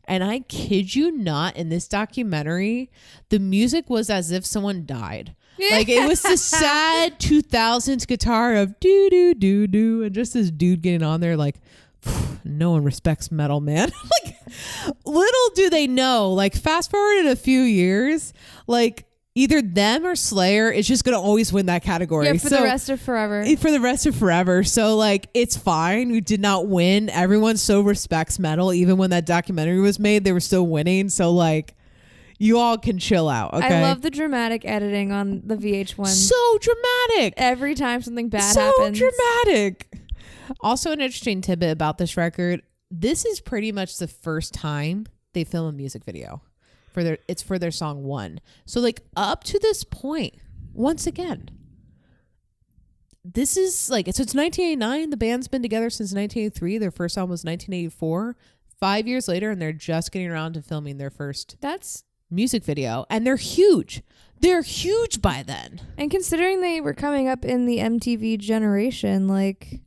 And I kid you not, in this documentary, the music was as if someone died. Like, it was the sad 2000s guitar of do do do do, and just this dude getting on there like, no one respects metal, man. Like, little do they know, like, fast forward in a few years, like, either them or Slayer is just gonna always win that category. Yeah, for the rest of forever. For the rest of forever. So like, it's fine. We did not win. Everyone so respects metal. Even when that documentary was made, they were still winning. So like, you all can chill out. Okay. I love the dramatic editing on the VH1. So dramatic. Every time something bad so happens. So dramatic. Also, an interesting tidbit about this record. This is pretty much the first time they film a music video. It's for their song One. So like, up to this point, once again, this is like, so it's 1989. The band's been together since 1983. Their first album was 1984. 5 years later, and they're just getting around to filming their first music video. And they're huge. They're huge by then. And considering they were coming up in the MTV generation, like,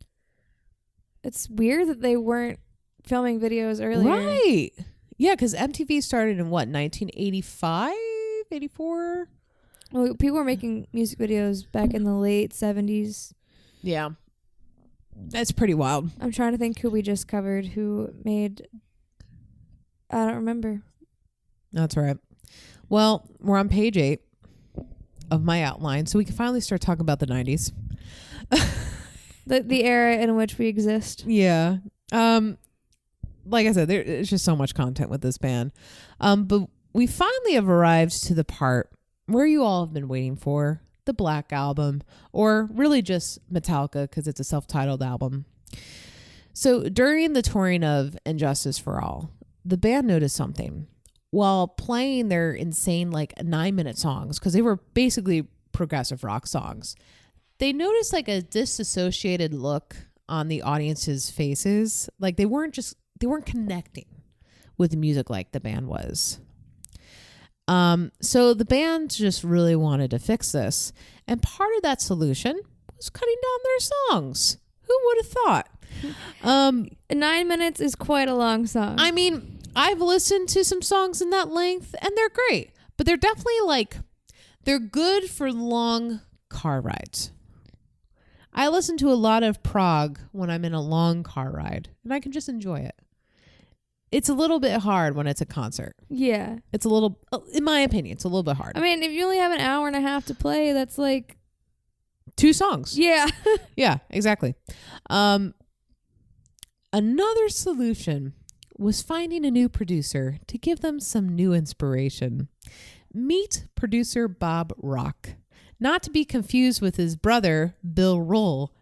it's weird that they weren't filming videos earlier. Right. Yeah, because MTV started in what, 1985, 84? Well, people were making music videos back in the late 70s. Yeah. That's pretty wild. I'm trying to think who we just covered who made... I don't remember. That's right. Well, we're on page 8 of my outline, so we can finally start talking about the 90s. the era in which we exist. Yeah. Like I said, there's just so much content with this band. But we finally have arrived to the part where you all have been waiting for, the Black Album, or really just Metallica because it's a self-titled album. So during the touring of Injustice for All, the band noticed something. While playing their insane like 9-minute songs, because they were basically progressive rock songs, they noticed like a disassociated look on the audience's faces. Like they weren't connecting with music like the band was. So the band just really wanted to fix this. And part of that solution was cutting down their songs. Who would have thought? 9 minutes is quite a long song. I mean, I've listened to some songs in that length and they're great, but they're definitely like, they're good for long car rides. I listen to a lot of prog when I'm in a long car ride, and I can just enjoy it. It's a little bit hard when it's a concert. Yeah. It's a little, in my opinion, it's a little bit hard. I mean, if you only have an hour and a half to play, that's like 2 songs. Yeah. Yeah, exactly. Another solution was finding a new producer to give them some new inspiration. Meet producer Bob Rock, not to be confused with his brother, Bill Roll.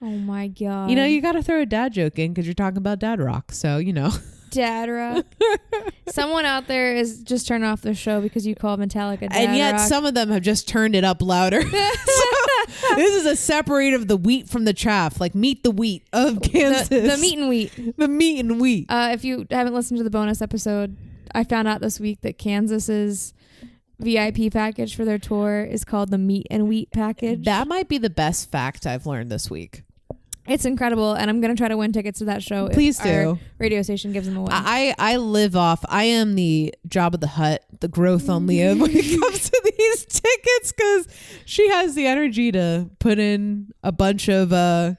Oh my God. You know, you got to throw a dad joke in because you're talking about dad rock. So, you know. Dad rock. Someone out there is just turning off the show because you call Metallica dad and yet rock. Some of them have just turned it up louder. So, this is a separate of the wheat from the chaff, like meet the wheat of Kansas. The meat and wheat. The meat and wheat. If you haven't listened to the bonus episode, I found out this week that Kansas's VIP package for their tour is called the meat and wheat package. That might be the best fact I've learned this week. It's incredible, and I'm going to try to win tickets to that show. Please if do. Our radio station gives them away. I live off, I am the Job of the Hut, the growth on Leah when it comes to these tickets, because she has the energy to put in a bunch of Entries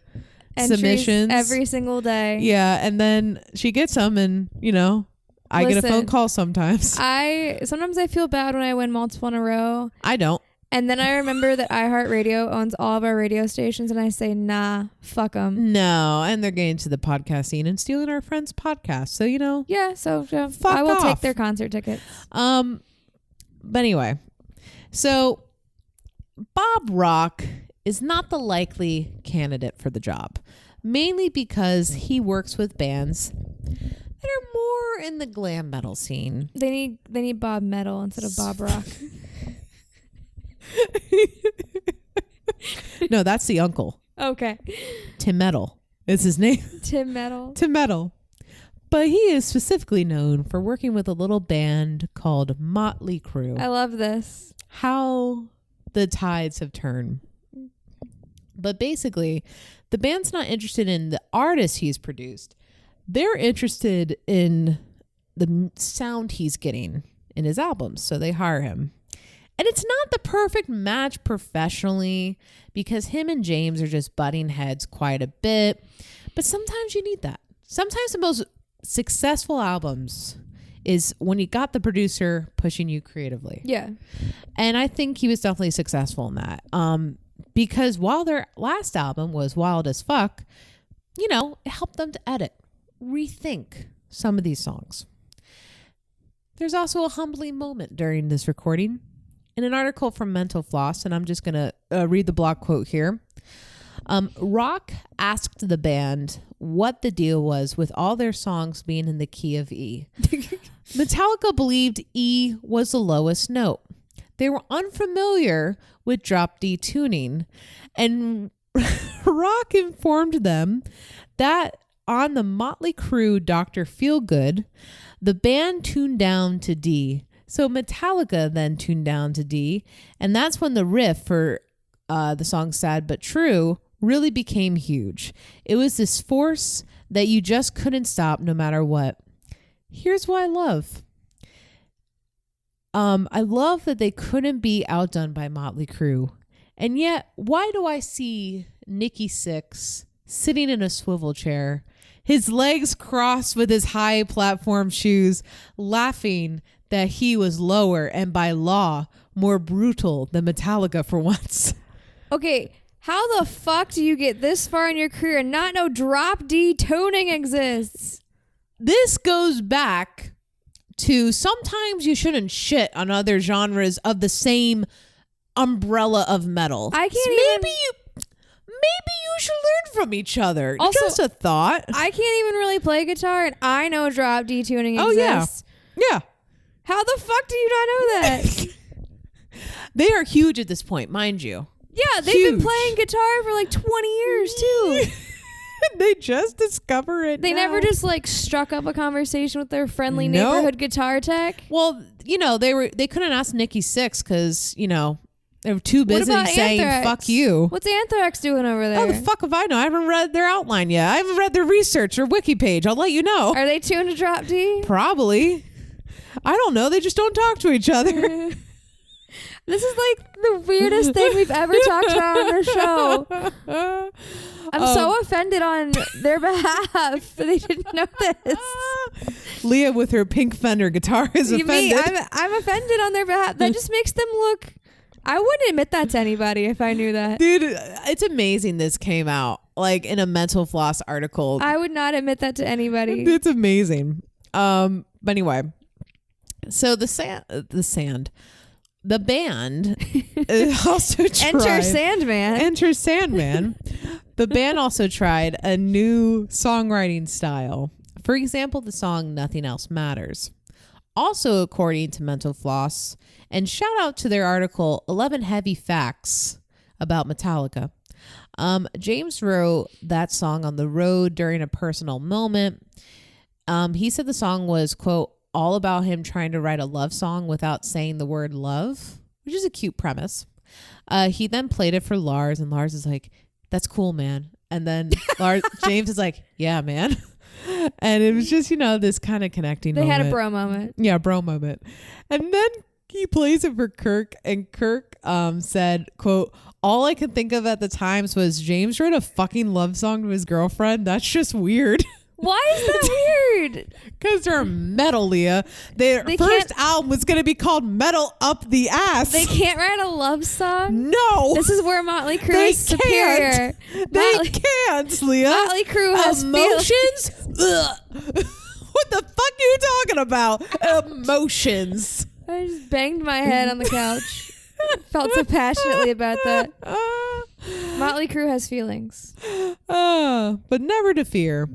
submissions every single day. Yeah, and then she gets them, and, you know, I get a phone call sometimes. Sometimes I feel bad when I win multiple in a row. I don't. And then I remember that iHeartRadio owns all of our radio stations, and I say, nah, fuck them. No, and they're getting to the podcast scene and stealing our friends' podcast. So, you know. Yeah, so fuck I will off. take their concert tickets. But anyway, so Bob Rock is not the likely candidate for the job, mainly because he works with bands that are more in the glam metal scene. They need Bob Metal instead of Bob Rock. No, that's the uncle. Okay. Tim Metal is his name. Tim Metal. Tim Metal. But he is specifically known for working with a little band called Motley Crue. I love this. How the tides have turned. But basically, the band's not interested in the artist he's produced. They're interested in the sound he's getting in his albums. So they hire him. And it's not the perfect match professionally because him and James are just butting heads quite a bit. But sometimes you need that. Sometimes the most successful albums is when you got the producer pushing you creatively. Yeah. And I think he was definitely successful in that. Because while their last album was wild as fuck, you know, it helped them to edit, rethink some of these songs. There's also a humbling moment during this recording. In an article from Mental Floss, and I'm just going to read the blog quote here. Rock asked the band what the deal was with all their songs being in the key of E. Metallica believed E was the lowest note. They were unfamiliar with drop D tuning, and Rock informed them that on the Motley Crue Dr. Feelgood, the band tuned down to D. So Metallica then tuned down to D, and that's when the riff for the song Sad But True really became huge. It was this force that you just couldn't stop no matter what. Here's what I love. I love that they couldn't be outdone by Motley Crue. And yet, why do I see Nikki Sixx sitting in a swivel chair, his legs crossed with his high platform shoes, laughing that he was lower and by law more brutal than Metallica for once? Okay, how the fuck do you get this far in your career and not know drop D tuning exists? This goes back to sometimes you shouldn't shit on other genres of the same umbrella of metal. I can't Maybe you should learn from each other. Also, just a thought. I can't even really play guitar, and I know drop D tuning exists. Yeah. How the fuck do you not know that? They are huge at this point, mind you. Yeah, they've been playing guitar for like 20 years too. They just discover it. They now. never just like struck up a conversation with their friendly neighborhood guitar tech. Well, you know, they couldn't ask Nikki Sixx because, you know, they were too busy saying Anthrax? fuck you. What's Anthrax doing over there? Oh, the fuck if I know. I haven't read their outline yet. I haven't read their research or wiki page. I'll let you know. Are they tuned to drop D? Probably. I don't know. They just don't talk to each other. This is like the weirdest thing we've ever talked about on the show. I'm so offended on their behalf that they didn't know this. Leah with her pink Fender guitar is offended. I'm offended on their behalf. That just makes them look... I wouldn't admit that to anybody if I knew that. Dude, it's amazing this came out like in a Mental Floss article. I would not admit that to anybody. It's amazing. But anyway, so the band also tried. Enter Sandman. Enter Sandman. The band also tried a new songwriting style. For example, the song Nothing Else Matters. Also, according to Mental Floss, and shout out to their article, 11 Heavy Facts About Metallica. James wrote that song on the road during a personal moment. He said the song was, quote, all about him trying to write a love song without saying the word love, which is a cute premise. He then played it for Lars, and Lars is like, that's cool, man. And then James is like, yeah, man. And it was just, this kind of connecting moment. They had a bro moment. Yeah, bro moment. And then he plays it for Kirk, and Kirk said, quote, all I could think of at the times was James wrote a fucking love song to his girlfriend. That's just weird. Why is that weird? Because they're metal, Leah. Their first album was going to be called Metal Up the Ass. They can't write a love song? No. This is where Motley Crue is superior. They can't, Leah. Motley Crue has emotions. What the fuck are you talking about? Emotions. I just banged my head on the couch. Felt so passionately about that. Motley Crue has feelings. But never to fear.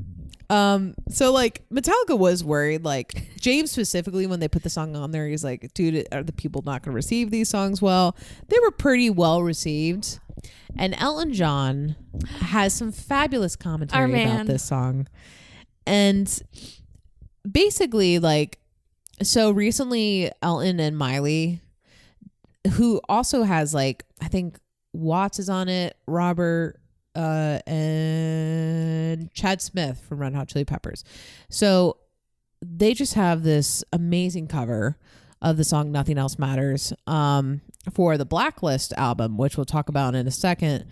So like Metallica was worried, like James specifically, when they put the song on there, he's like, dude, are the people not going to receive these songs well? They were pretty well received. And Elton John has some fabulous commentary about this song. And basically, like, so recently Elton and Miley, who also has like, I think Watts is on it, Robert, and Chad Smith from Red Hot Chili Peppers. So they just have this amazing cover of the song Nothing Else Matters for the Blacklist album, which we'll talk about in a second.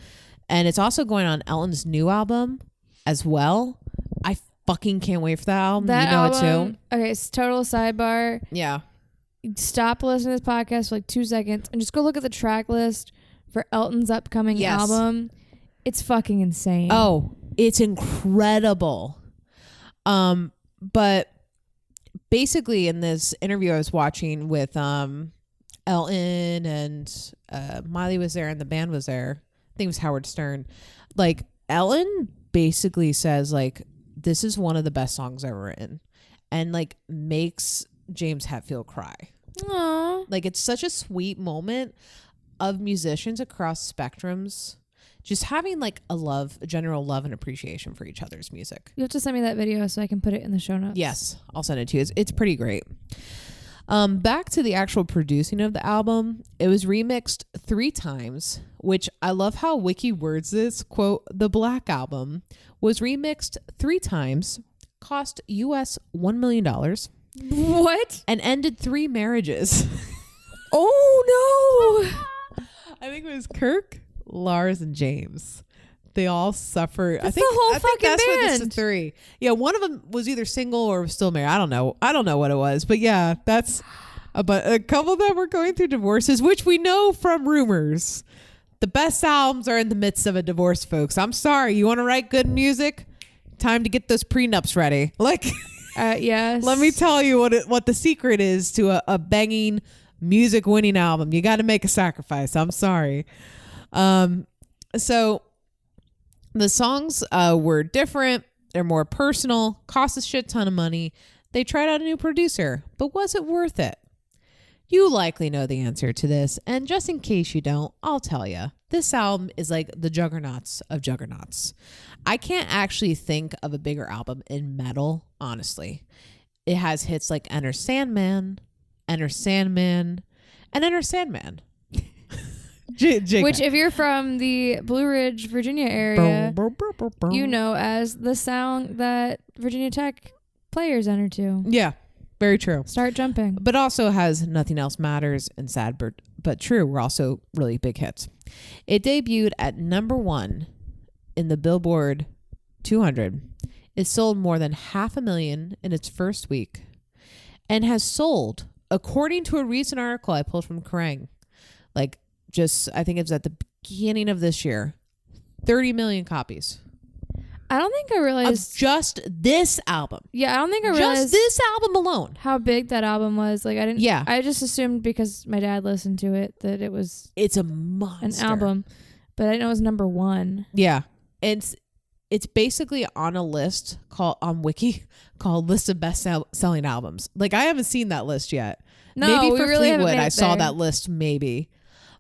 And it's also going on Elton's new album as well. I fucking can't wait for that album. That album, it too. Okay, it's total sidebar. Yeah. Stop listening to this podcast for like 2 seconds and just go look at the track list for Elton's upcoming album. It's fucking insane. Oh, it's incredible. But basically in this interview I was watching with Elton and Miley was there and the band was there. I think it was Howard Stern. Like Elton basically says like, this is one of the best songs ever written, and like makes James Hetfield cry. Aww. Like it's such a sweet moment of musicians across spectrums just having like a general love and appreciation for each other's music. You have to send me that video so I can put it in the show notes. Yes, I'll send it to you. It's pretty great. Back to the actual producing of the album. It was remixed 3 times, which I love how Wiki words this. Quote, the Black Album was remixed 3 times, cost US $1 million. What? And ended 3 marriages. Oh, no. I think it was Kirk, Lars, and James. They all suffered. That's the whole fucking that's band. What this is 3. Yeah, one of them was either single or was still married. I don't know what it was, but yeah, that's. But a couple of them were going through divorces, which we know from rumors. The best albums are in the midst of a divorce, folks. I'm sorry. You want to write good music? Time to get those prenups ready. Like, yes. Let me tell you what the secret is to a banging music winning album. You got to make a sacrifice. I'm sorry. So the songs were different. They're more personal, cost a shit ton of money. They tried out a new producer, but was it worth it? You likely know the answer to this, and just in case you don't, I'll tell you. This album is like the juggernauts of juggernauts. I can't actually think of a bigger album in metal, honestly. It has hits like Enter Sandman, Enter Sandman, and Enter Sandman. Which, if you're from the Blue Ridge, Virginia area, you know as the sound that Virginia Tech players enter to. Yeah, very true. Start jumping. But also has Nothing Else Matters and Sad but True were also really big hits. It debuted at number 1 in the Billboard 200. It sold more than 500,000 in its first week and has sold, according to a recent article I pulled from Kerrang, like just, I think it was at the beginning of this year, 30 million copies. I don't think I realized. Of just this album. Yeah, I don't think I realized. Just this album alone. How big that album was. Like, I didn't. Yeah. I just assumed because my dad listened to it that it was. It's a monster. An album. But I didn't know it was number 1. Yeah. It's basically on a list on Wiki called List of Best Selling Albums. Like, I haven't seen that list yet. No, maybe we for really haven't Fleetwood, made I it saw there. that list maybe.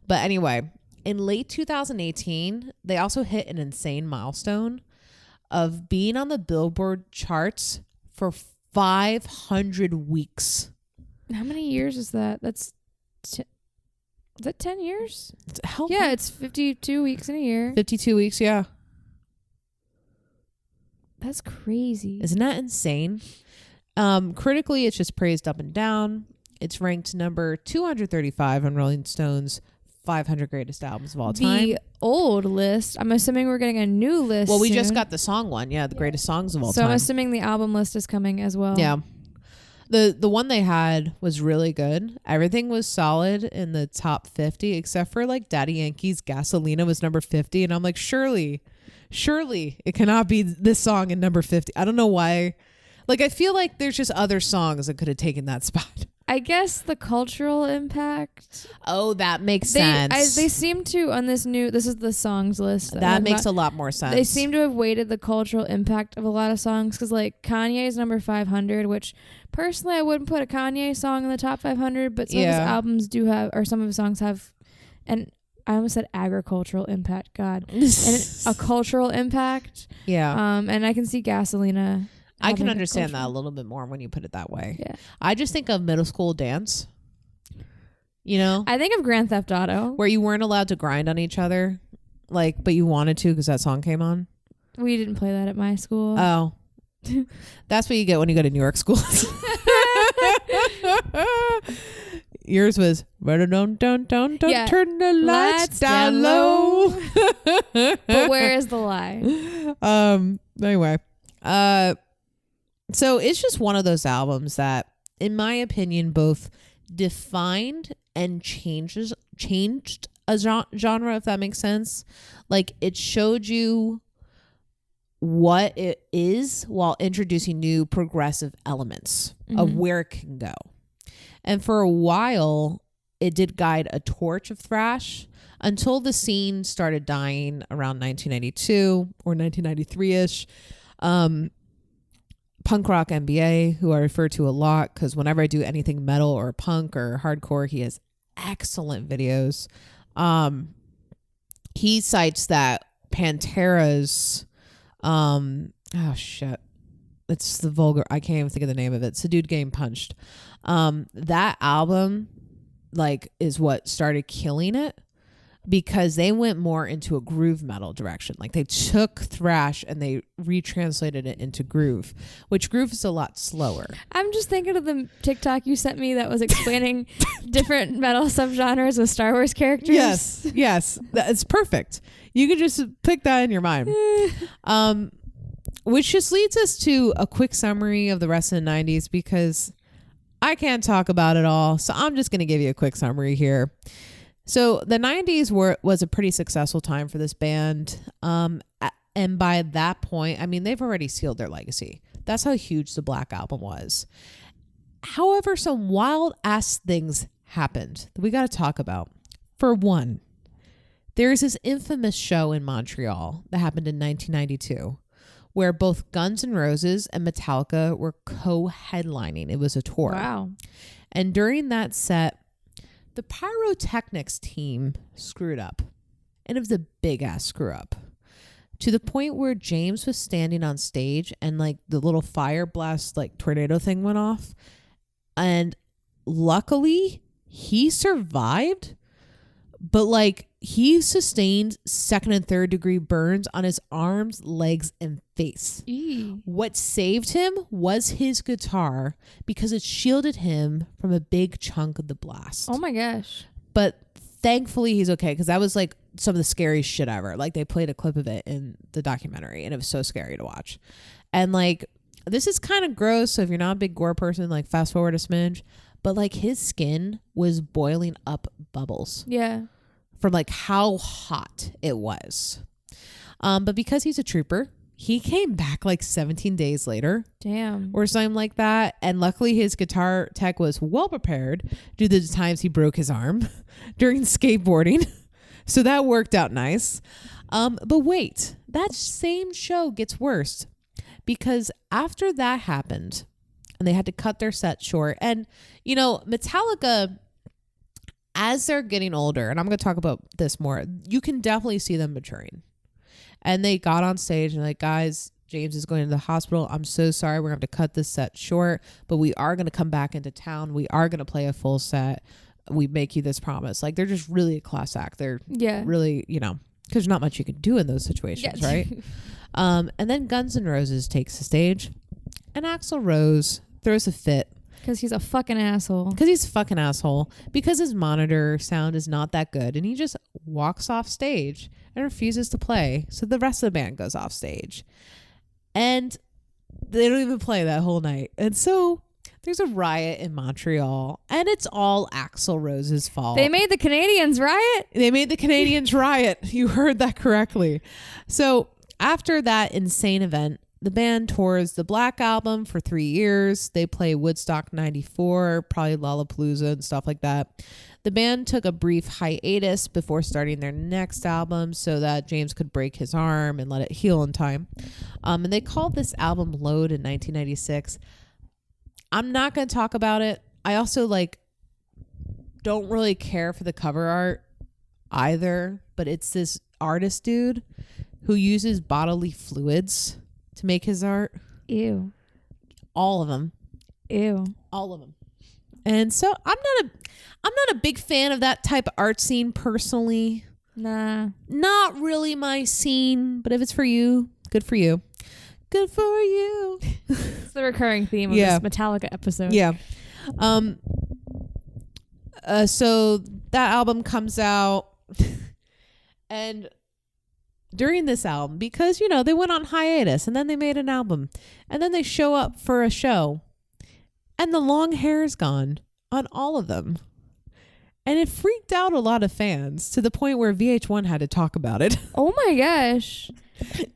But anyway, in late 2018, they also hit an insane milestone of being on the Billboard charts for 500 weeks. How many years is that? Is that 10 years? Yeah, it's 52 weeks in a year. 52 weeks, yeah. That's crazy. Isn't that insane? Critically, it's just praised up and down. It's ranked number 235 on Rolling Stone's 500 greatest albums of all time. The old list. I'm assuming we're getting a new list. Well, we just soon. got the song one. Yeah, the greatest songs of all So time. I'm assuming the album list is coming as well. Yeah. The one they had was really good. Everything was solid in the top 50, except for like Daddy Yankee's Gasolina was number 50. And I'm like, surely it cannot be this song in number 50. I don't know why. Like, I feel like there's just other songs that could have taken that spot. I guess the cultural impact. Oh, that makes sense. They seem to, on this is the songs list. That makes a lot more sense. They seem to have weighted the cultural impact of a lot of songs because, like, Kanye's number 500, which personally I wouldn't put a Kanye song in the top 500, but some of his albums do have, or some of his songs have, and I almost said agricultural impact, God. And a cultural impact. Yeah. And I can see Gasolina. I can understand that a little bit more when you put it that way. Yeah. I just think of middle school dance. You know? I think of Grand Theft Auto. Where you weren't allowed to grind on each other, like, but you wanted to because that song came on. We didn't play that at my school. Oh. That's what you get when you go to New York schools. Yours was don't turn the lights down low. But where is the lie? Anyway. So it's just one of those albums that, in my opinion, both defined and changed a genre, if that makes sense. Like, it showed you what it is while introducing new progressive elements of where it can go. And for a while, it did guide a torch of thrash until the scene started dying around 1992 or 1993-ish. Punk Rock MBA, who I refer to a lot because whenever I do anything metal or punk or hardcore, he has excellent videos. He cites that Pantera's it's the vulgar, I can't even think of the name of it. It's a dude getting punched. That album like is what started killing it, because they went more into a groove metal direction. Like, they took thrash and they retranslated it into groove, which groove is a lot slower. I'm just thinking of the TikTok you sent me that was explaining different metal subgenres with Star Wars characters. Yes. That's perfect. You can just pick that in your mind. Which just leads us to a quick summary of the rest of the 90s, because I can't talk about it all. So I'm just going to give you a quick summary here. So the 90s was a pretty successful time for this band. And by that point, I mean, they've already sealed their legacy. That's how huge the Black Album was. However, some wild ass things happened that we got to talk about. For one, there's this infamous show in Montreal that happened in 1992 where both Guns N' Roses and Metallica were co-headlining. It was a tour. Wow. And during that set, the pyrotechnics team screwed up. And it was a big ass screw up, to the point where James was standing on stage and like the little fire blast, like tornado thing went off. And luckily he survived, but like he sustained 2nd and 3rd degree burns on his arms, legs, and face. What saved him was his guitar, because it shielded him from a big chunk of the blast. Oh my gosh. But thankfully he's okay, because that was like some of the scariest shit ever. Like they played a clip of it in the documentary and it was so scary to watch. And like, this is kind of gross, so if you're not a big gore person, like fast forward a smidge. But like his skin was boiling up bubbles. Yeah. From like how hot it was. But because he's a trooper, he came back like 17 days later. Damn. Or something like that. And luckily his guitar tech was well prepared due to the times he broke his arm during skateboarding. So that worked out nice. But wait, that same show gets worse. Because after that happened, and they had to cut their set short. And, you know, Metallica, as they're getting older, and I'm going to talk about this more, you can definitely see them maturing. And they got on stage and like, guys, James is going to the hospital. I'm so sorry. We're going to have to cut this set short, but we are going to come back into town. We are going to play a full set. We make you this promise. Like, they're just really a class act. They're really, you know, because there's not much you can do in those situations, right? And then Guns N' Roses takes the stage, and Axl Rose throws a fit. Because he's a fucking asshole. Because his monitor sound is not that good. And he just walks off stage and refuses to play. So the rest of the band goes off stage. And they don't even play that whole night. And so there's a riot in Montreal. And it's all Axl Rose's fault. They made the Canadians riot? You heard that correctly. So after that insane event, the band tours the Black Album for 3 years. They play Woodstock 94, probably Lollapalooza and stuff like that. The band took a brief hiatus before starting their next album so that James could break his arm and let it heal in time. And they called this album Load in 1996. I'm not going to talk about it. I also don't really care for the cover art either, but it's this artist dude who uses bodily fluids to make his art. Ew. All of them. Ew. All of them. And so I'm not a big fan of that type of art scene personally. Nah. Not really my scene, but if it's for you, good for you. Good for you. It's the recurring theme of this Metallica episode. Yeah. So that album comes out, and during this album, because, you know, they went on hiatus and then they made an album and then they show up for a show and the long hair is gone on all of them. And it freaked out a lot of fans to the point where VH1 had to talk about it. Oh my gosh.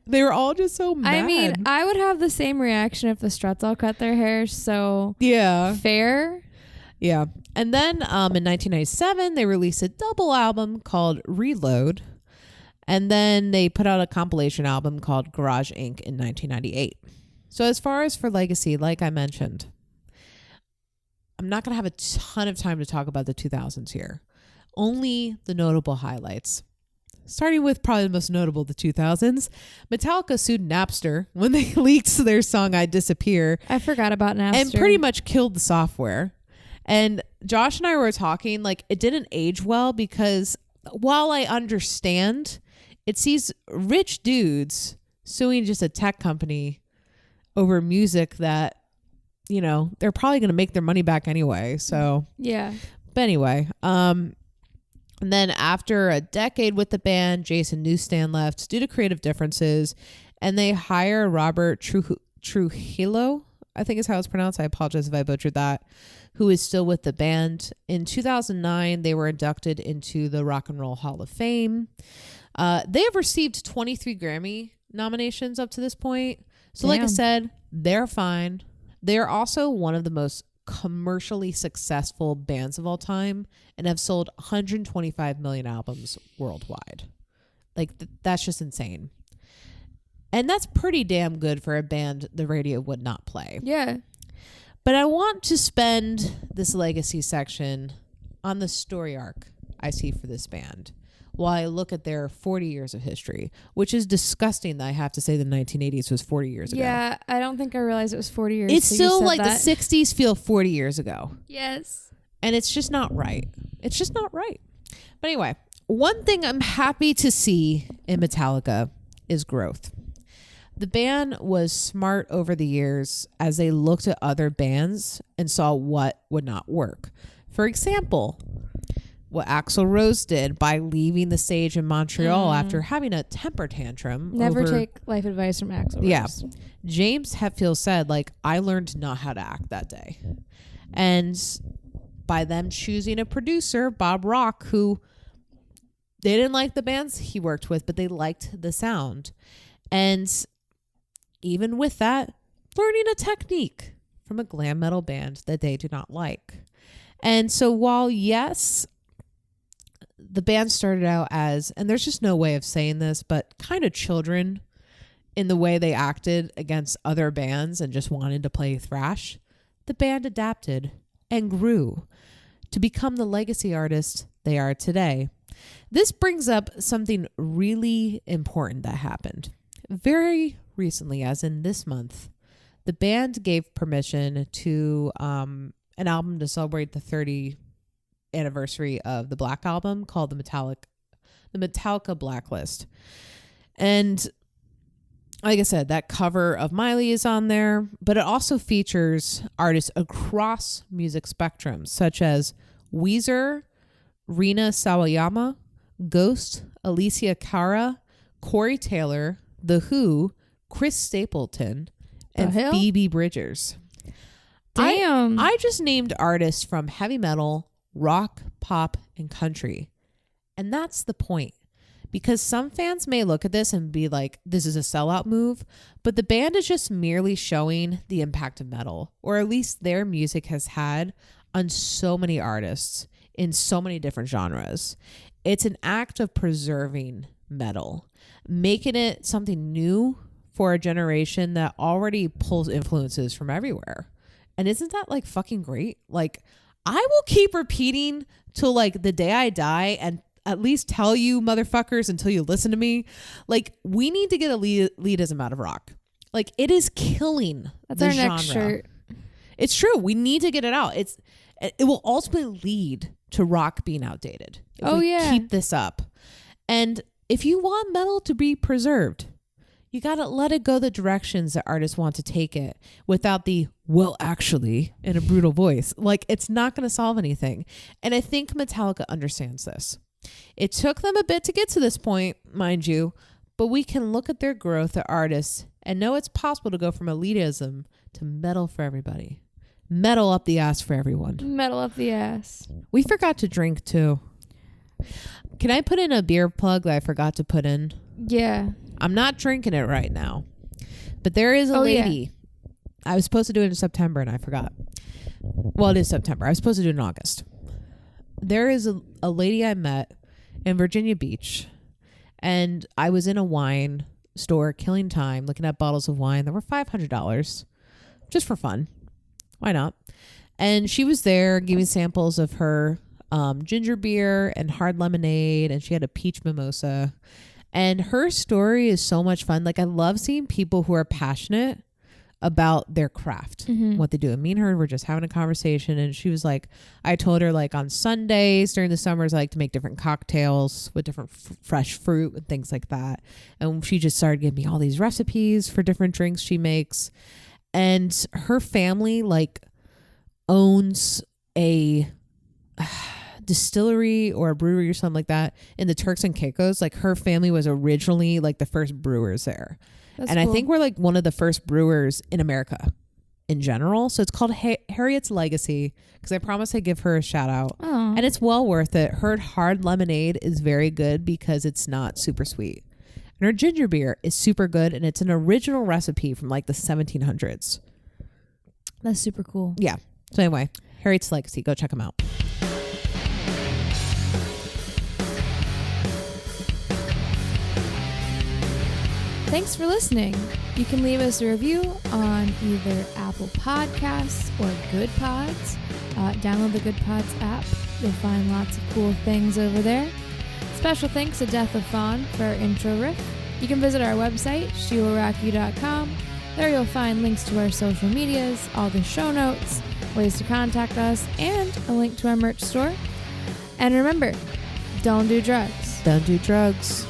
They were all just so mad. I mean, I would have the same reaction if the Struts all cut their hair. So yeah, fair. Yeah. And then in 1997, they released a double album called Reload. And then they put out a compilation album called Garage Inc. in 1998. So as far as for legacy, like I mentioned, I'm not going to have a ton of time to talk about the 2000s here. Only the notable highlights. Starting with probably the most notable, the 2000s. Metallica sued Napster when they leaked their song I Disappear. I forgot about Napster. And pretty much killed the software. And Josh and I were talking, like, it didn't age well because while I understand, it's these rich dudes suing just a tech company over music that, you know, they're probably going to make their money back anyway. So yeah. But anyway, and then after a decade with the band, Jason Newsted left due to creative differences, and they hire Robert Trujillo, I think is how it's pronounced. I apologize if I butchered that, who is still with the band. In 2009, they were inducted into the Rock and Roll Hall of Fame. They have received 23 Grammy nominations up to this point. So like I said, they're fine. They're also one of the most commercially successful bands of all time and have sold 125 million albums worldwide. Like that's just insane. And that's pretty damn good for a band the radio would not play. Yeah. But I want to spend this legacy section on the story arc I see for this band while I look at their 40 years of history, which is disgusting that I have to say the 1980s was 40 years ago. Yeah, I don't think I realized it was 40 years. It's still like that. The 60s feel 40 years ago. Yes. And it's just not right. It's just not right. But anyway, one thing I'm happy to see in Metallica is growth. The band was smart over the years as they looked at other bands and saw what would not work. For example, what Axl Rose did by leaving the stage in Montreal after having a temper tantrum. Never take life advice from Axl Rose. Yeah. James Hetfield said, like, I learned not how to act that day. And by them choosing a producer, Bob Rock, who they didn't like the bands he worked with, but they liked the sound. And even with that, learning a technique from a glam metal band that they do not like. And so while, yes, the band started out as, and there's just no way of saying this, but kind of children in the way they acted against other bands and just wanted to play thrash, the band adapted and grew to become the legacy artists they are today. This brings up something really important that happened very recently, as in this month. The band gave permission to an album to celebrate the 30th anniversary of the Black Album called the Metallica Blacklist. And like I said, that cover of Miley is on there, but it also features artists across music spectrums, such as Weezer, Rina Sawayama, Ghost, Alicia Cara, Corey Taylor, The Who, Chris Stapleton, and Phoebe Bridgers. Damn. I just named artists from heavy metal, rock, pop, and country. And that's the point. Because some fans may look at this and be like, this is a sellout move, but the band is just merely showing the impact of metal, or at least their music has had on so many artists in so many different genres. It's an act of preserving metal, making it something new for a generation that already pulls influences from everywhere. And isn't that like fucking great? Like, I will keep repeating till like the day I die and at least tell you motherfuckers until you listen to me. Like, we need to get elitism out of rock. Like, it is killing That's the our genre. next shirt. It's true. We need to get it out. It will ultimately lead to rock being outdated if we keep this up. And if you want metal to be preserved, you got to let it go the directions that artists want to take it without the, well, actually, in a brutal voice. Like, it's not going to solve anything. And I think Metallica understands this. It took them a bit to get to this point, mind you, but we can look at their growth as artists and know it's possible to go from elitism to metal for everybody. Metal up the ass for everyone. Metal up the ass. We forgot to drink too. Can I put in a beer plug that I forgot to put in? Yeah. I'm not drinking it right now, but there is a lady. Yeah. I was supposed to do it in September and I forgot. Well, it is September. I was supposed to do it in August. There is a lady I met in Virginia Beach, and I was in a wine store killing time looking at bottles of wine that were $500 just for fun. Why not? And she was there giving samples of her ginger beer and hard lemonade, and she had a peach mimosa. And her story is so much fun. Like, I love seeing people who are passionate about their craft, what they do. And me and her were just having a conversation, and she was like, I told her, like, on Sundays during the summers, I like to make different cocktails with different fresh fruit and things like that. And she just started giving me all these recipes for different drinks she makes. And her family, like, owns a distillery or a brewery or something like that in the Turks and Caicos. Like, her family was originally like the first brewers there. That's cool. I think we're like one of the first brewers in America in general. So it's called Harriet's Legacy, because I promised I'd give her a shout out. Aww. And it's well worth it. Her hard lemonade is very good because it's not super sweet. And her ginger beer is super good, and it's an original recipe from like the 1700s. That's super cool. Yeah. So anyway, Harriet's Legacy. Go check them out. Thanks for listening. You can leave us a review on either Apple Podcasts or Good Pods. Download the Good Pods app. You'll find lots of cool things over there. Special thanks to Death of Fawn for our intro riff. You can visit our website, shewillrockyou.com. There you'll find links to our social medias, all the show notes, ways to contact us, and a link to our merch store. And remember, don't do drugs. Don't do drugs.